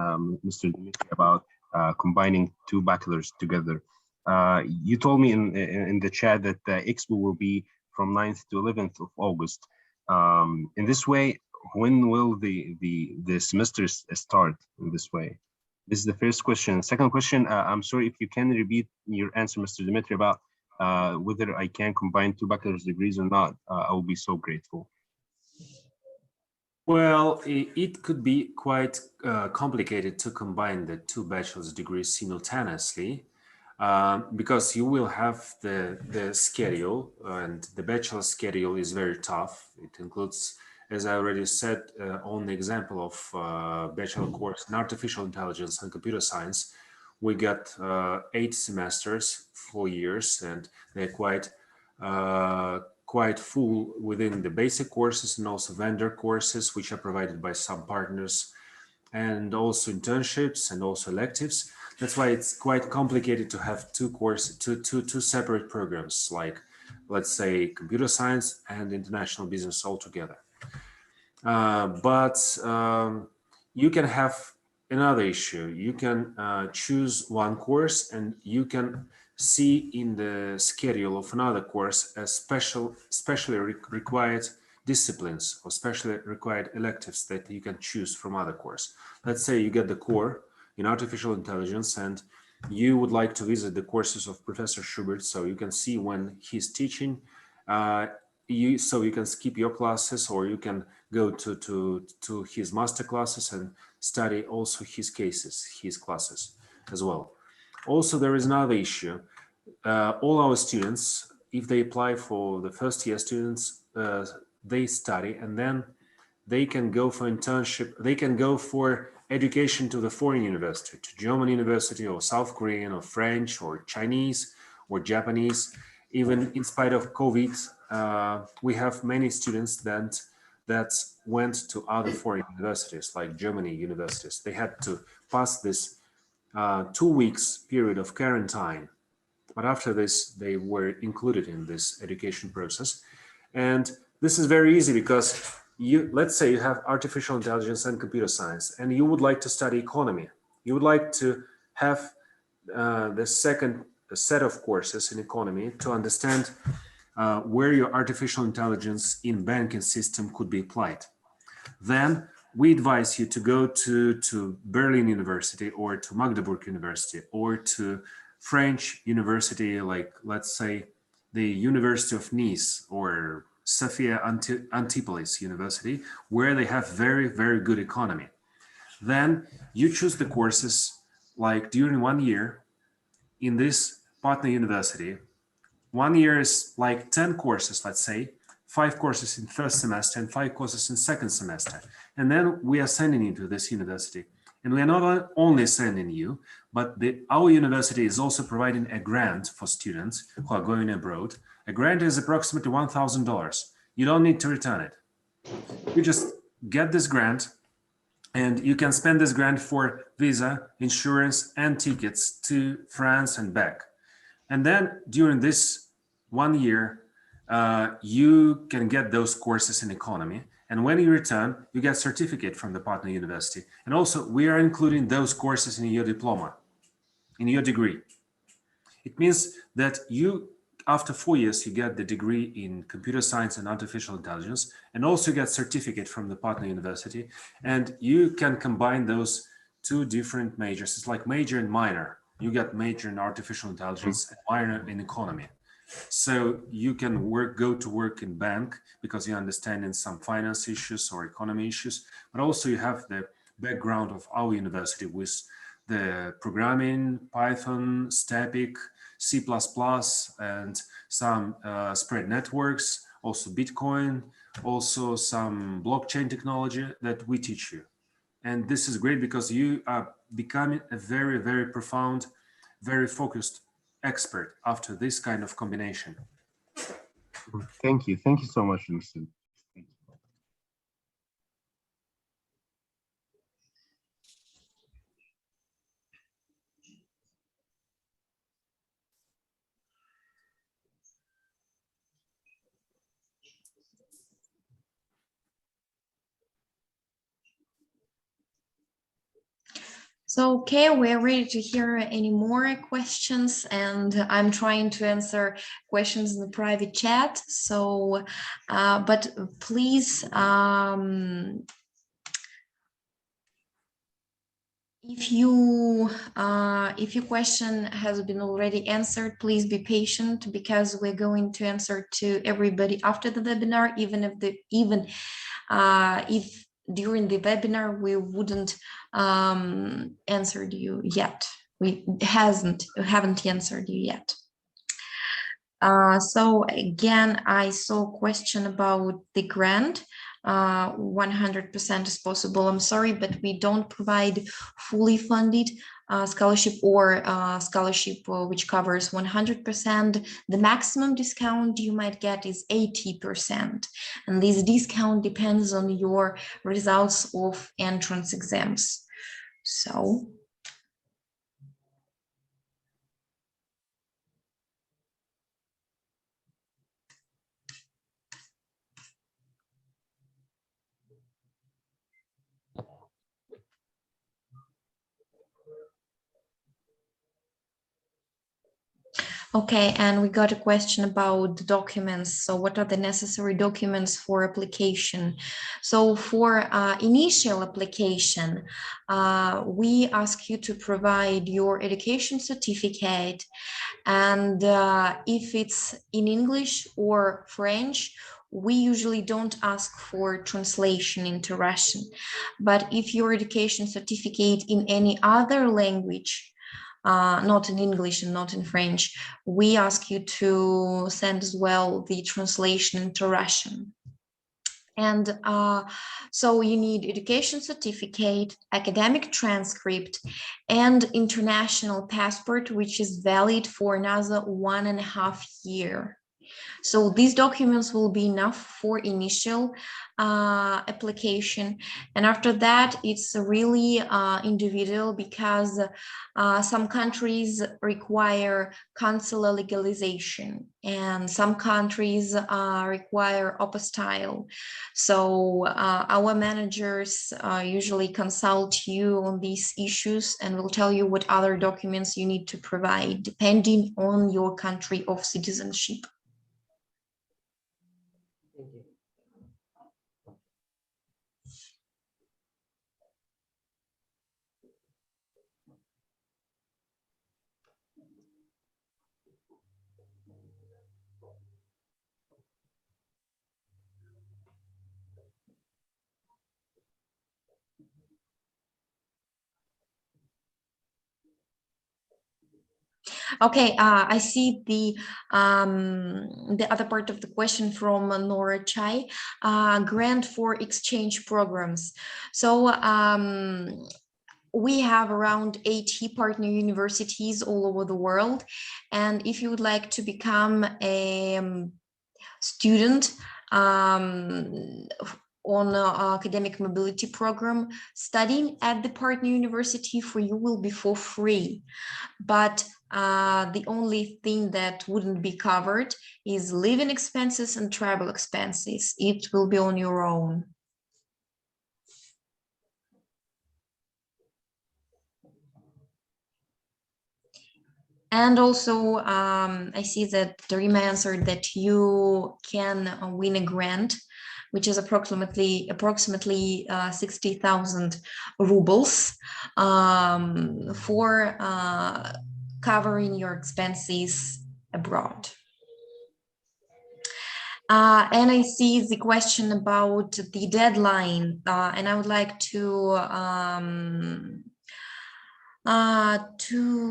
Mr. Dmitry about combining 2 bachelors together. You told me in the chat that the Expo will be from 9th to 11th of August. In this way, when will the semesters start in this way? This is the first question. Second question, I'm sorry if you can repeat your answer, Mr. Dmitry, about whether I can combine 2 bachelor's degrees or not. I will be so grateful. Well, it could be quite complicated to combine the 2 bachelor's degrees simultaneously, because you will have the schedule, and the bachelor schedule is very tough. It includes, as I already said, on the example of bachelor course in artificial intelligence and computer science, we got 8 semesters, 4 years, and they're quite full within the basic courses, and also vendor courses, which are provided by some partners, and also internships and also electives. That's why it's quite complicated to have 2 courses, two separate programs, like, let's say, computer science and international business all together. But you can have another issue. You can choose one course, and you can see in the schedule of another course as specially required disciplines or specially required electives that you can choose from other course. Let's say you get the core in artificial intelligence, and you would like to visit the courses of Professor Schubert, so you can see when he's teaching. So you can skip your classes, or you can go to his master classes and study also his cases, his classes as well. Also, there is another issue. All our students, if they apply for the first year students, they study, and then they can go for internship. They can go for education to the foreign university, to German university, or South Korean, or French, or Chinese, or Japanese. Even in spite of COVID, we have many students that went to other foreign universities, like Germany universities. They had to pass this 2 weeks period of quarantine. But after this, they were included in this education process. And this is very easy, because let's say you have artificial intelligence and computer science, and you would like to study economy. You would like to have the second set of courses in economy to understand where your artificial intelligence in banking system could be applied. Then we advise you to go to Berlin University or to Magdeburg University or to French university, like let's say the University of Nice or Sophia Antipolis University, where they have very, very good economy. Then you choose the courses like during 1 year in this partner university. 1 year is like 10 courses, let's say, 5 courses in first semester and 5 courses in second semester. And then we are sending you to this university. And we are not only sending you, but our university is also providing a grant for students who are going abroad. A grant is approximately $1,000. You don't need to return it. You just get this grant and you can spend this grant for visa, insurance, and tickets to France and back. And then during this 1 year, you can get those courses in economy. And when you return, you get certificate from the partner university. And also we are including those courses in your diploma, in your degree. It means that you, after 4 years, you get the degree in computer science and artificial intelligence, and also get certificate from the partner university. And you can combine those 2 different majors. It's like major and minor. You get major in artificial intelligence and minor in economy. So you can go to work in bank because you understand in some finance issues or economy issues, but also you have the background of our university with the programming, Python, Static, C++, and some spread networks, also Bitcoin, also some blockchain technology that we teach you. And this is great because you are becoming a very, very profound, very focused expert after this kind of combination. Thank you. Thank you so much, Mr. So, okay, we're ready to hear any more questions, and I'm trying to answer questions in the private chat. So, but please, if your question has been already answered, please be patient because we're going to answer to everybody after the webinar, even if during the webinar we wouldn't answered you yet. We haven't answered you yet. So again, I saw a question about the grant. 100% is possible. I'm sorry, but we don't provide fully funded scholarship or scholarship which covers 100%. The maximum discount you might get is 80%. And this discount depends on your results of entrance exams. So. Okay, and we got a question about the documents. So what are the necessary documents for application? So for initial application, we ask you to provide your education certificate. And if it's in English or French, we usually don't ask for translation into Russian. But if your education certificate in any other language, not in English and not in French, we ask you to send as well the translation into Russian. And so you need education certificate, academic transcript, and international passport, which is valid for another 1.5 years. So these documents will be enough for initial application. And after that, it's really individual, because some countries require consular legalization and some countries require apostille. So our managers usually consult you on these issues and will tell you what other documents you need to provide depending on your country of citizenship. Okay, I see the other part of the question from Nora Chai, grant for exchange programs. So we have around 80 partner universities all over the world, and if you would like to become a student on an academic mobility program, studying at the partner university for you will be for free. But the only thing that wouldn't be covered is living expenses and travel expenses. It will be on your own. And also, I see that Darima answered that you can win a grant, which is approximately 60,000 rubles for covering your expenses abroad. And I see the question about the deadline, and I would like to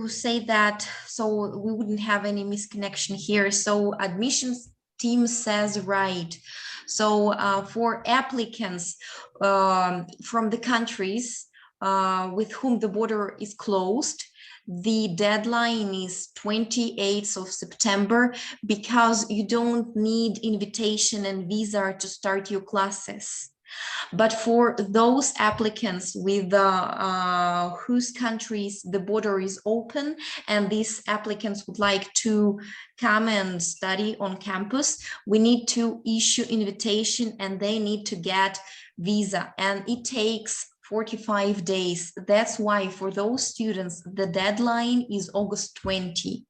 say that so we wouldn't have any misconnection here. So admissions team says right. So for applicants from the countries with whom the border is closed, the deadline is 28th of September, because you don't need invitation and visa to start your classes. But for those applicants with whose countries the border is open and these applicants would like to come and study on campus, we need to issue invitation and they need to get visa, and it takes 45 days. That's why for those students, the deadline is August 20.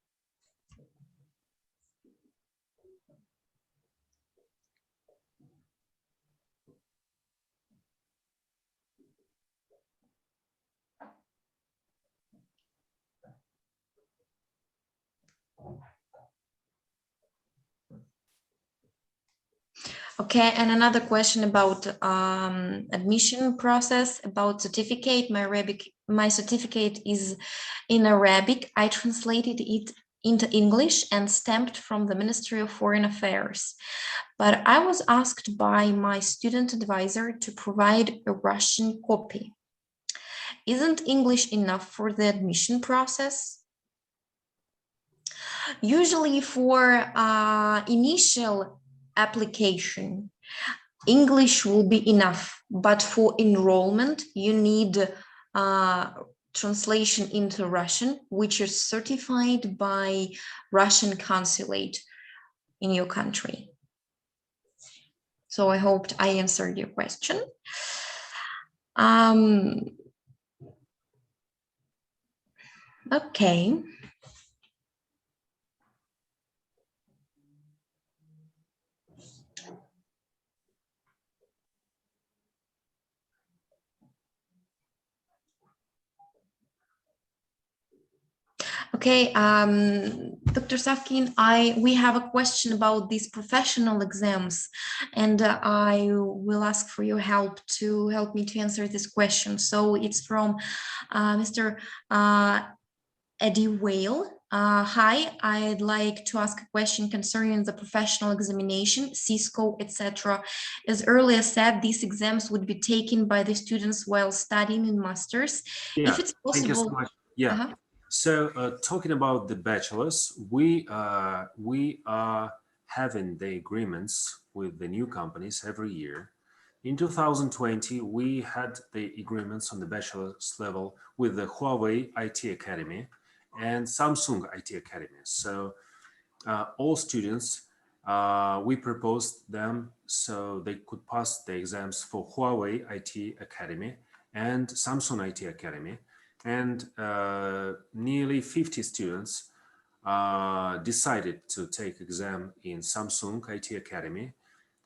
Okay, and another question about admission process, about certificate. My certificate is in Arabic. I translated it into English and stamped from the Ministry of Foreign Affairs. But I was asked by my student advisor to provide a Russian copy. Isn't English enough for the admission process? Usually for initial application, English will be enough, but for enrollment, you need translation into Russian, which is certified by Russian consulate in your country. So I hoped I answered your question. Okay. Okay, Dr. Savkin, we have a question about these professional exams, and I will ask for your help to help me to answer this question. So it's from Mr. Eddie Whale. Hi, I'd like to ask a question concerning the professional examination, Cisco, etc. As earlier said, these exams would be taken by the students while studying in masters. Yeah, if it's possible. thank you so much. Yeah. So talking about the bachelors, we having the agreements with the new companies every year. In 2020, we had the agreements on the bachelor's level with the Huawei IT Academy and Samsung IT Academy. So all students, we proposed them so they could pass the exams for Huawei IT Academy and Samsung IT Academy. And nearly 50 students decided to take exam in Samsung IT Academy.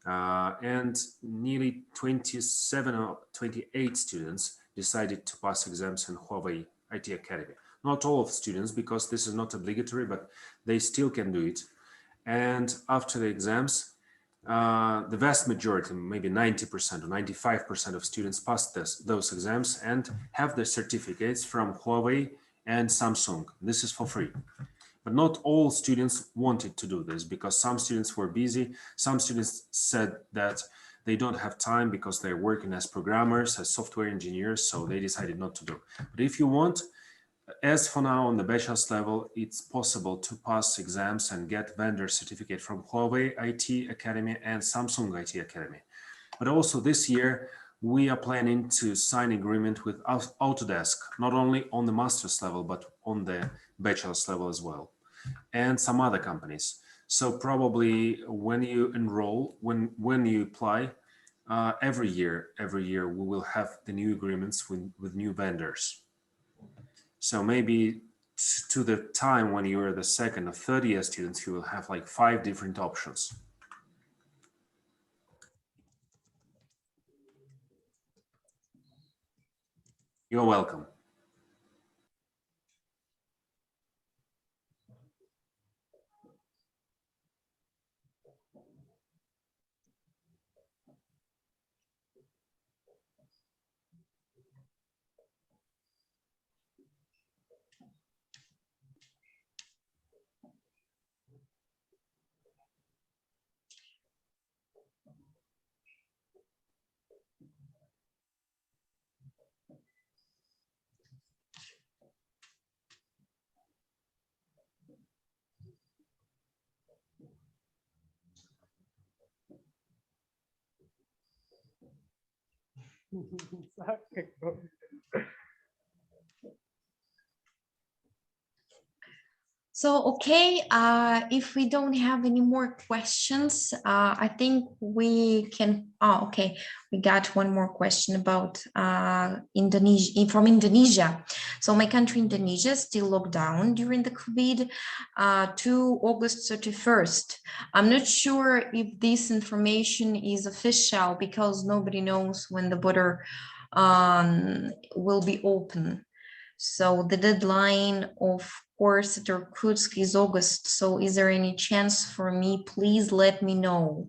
And nearly 27 or 28 students decided to pass exams in Huawei IT Academy. Not all of students, because this is not obligatory, but they still can do it. And after the exams, the vast majority, maybe 90% or 95% of students passed those exams and have the certificates from Huawei and Samsung. This is for free. But not all students wanted to do this because some students were busy. Some students said that they don't have time because they're working as programmers, as software engineers, so they decided not to do. But if you want, as for now on the bachelor's level, it's possible to pass exams and get vendor certificate from Huawei IT Academy and Samsung IT Academy. But also this year, we are planning to sign agreement with Autodesk, not only on the master's level, but on the bachelor's level as well, and some other companies. So probably when you enroll, when you apply, every year we will have the new agreements with new vendors. So maybe to the time when you are the second or third year students, you will have like 5 different options. You're welcome. So, okay, if we don't have any more questions, I think we can, okay, we got one more question about Indonesia, from Indonesia. So my country, Indonesia, still locked down during the COVID to August 31st. I'm not sure if this information is official because nobody knows when the border will be open. So the deadline, of course, at Irkutsk is August. So is there any chance for me? Please let me know.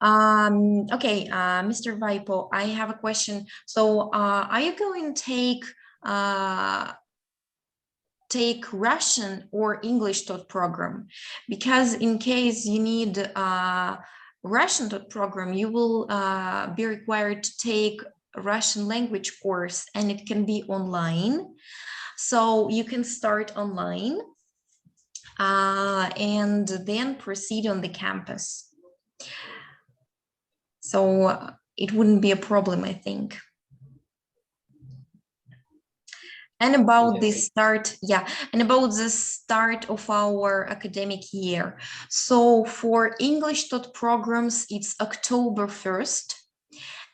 Okay, Mr. Vaipo, I have a question. So are you going to take Russian or English taught program? Because in case you need Russian taught program, you will be required to take Russian language course, and it can be online. So you can start online and then proceed on the campus. So it wouldn't be a problem, I think. And about the start, and about the start of our academic year. So for English taught programs, it's October 1st.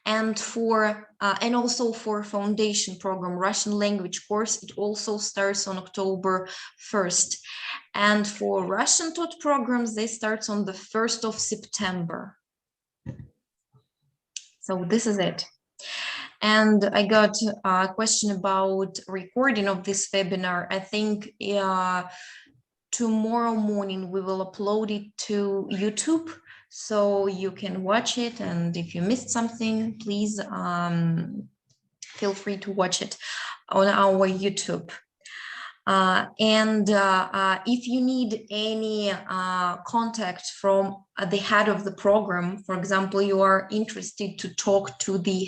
And for and also for foundation program, Russian language course, it also starts on October 1st. And for Russian taught programs, they start on the 1st of September. So this is it. And I got a question about recording of this webinar. I think tomorrow morning we will upload it to YouTube, so you can watch it. And if you missed something, please feel free to watch it on our YouTube. If you need any contact from the head of the program, for example, you are interested to talk to the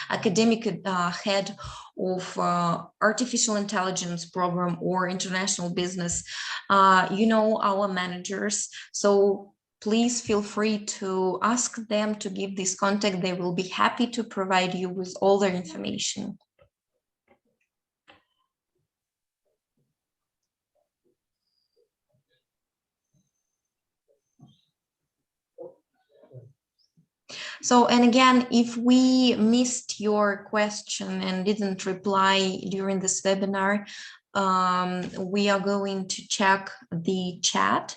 academic head of artificial intelligence program or international business, you know our managers. So please feel free to ask them to give this contact. They will be happy to provide you with all their information. So, and again, if we missed your question and didn't reply during this webinar, we are going to check the chat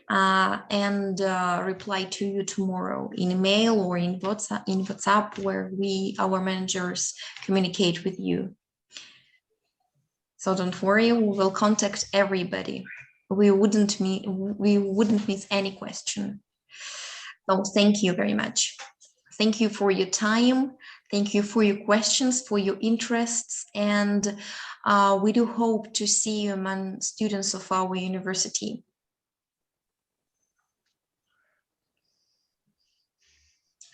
and reply to you tomorrow in email or in WhatsApp, where our managers communicate with you. So don't worry, we will contact everybody. We wouldn't miss any question. So thank you very much. Thank you for your time. Thank you for your questions, for your interests, and we do hope to see you among students of our university.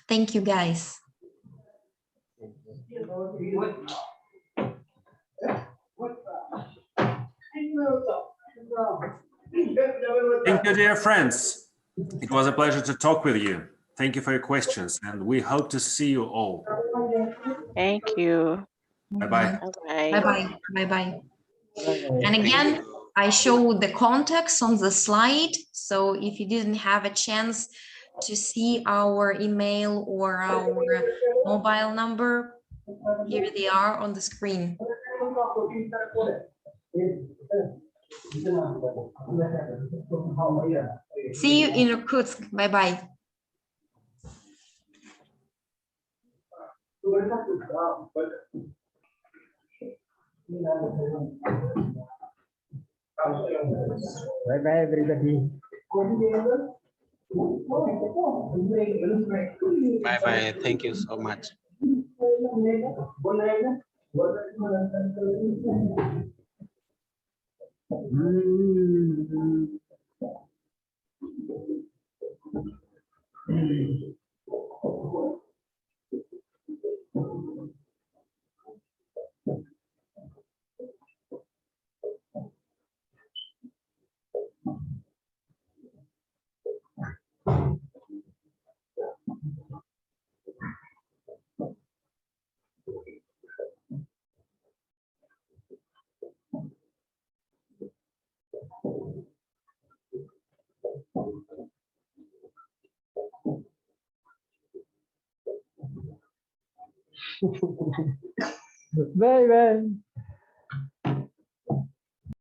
Thank you, guys. Thank you, dear friends. It was a pleasure to talk with you. Thank you for your questions, and we hope to see you all. Thank you. Bye-bye. Bye-bye. Bye-bye. And again, I show the contacts on the slide. So if you didn't have a chance to see our email or our mobile number, here they are on the screen. See you in Irkutsk. Bye-bye. Bye-bye, everybody. Bye-bye. Thank you so much. Bye-bye.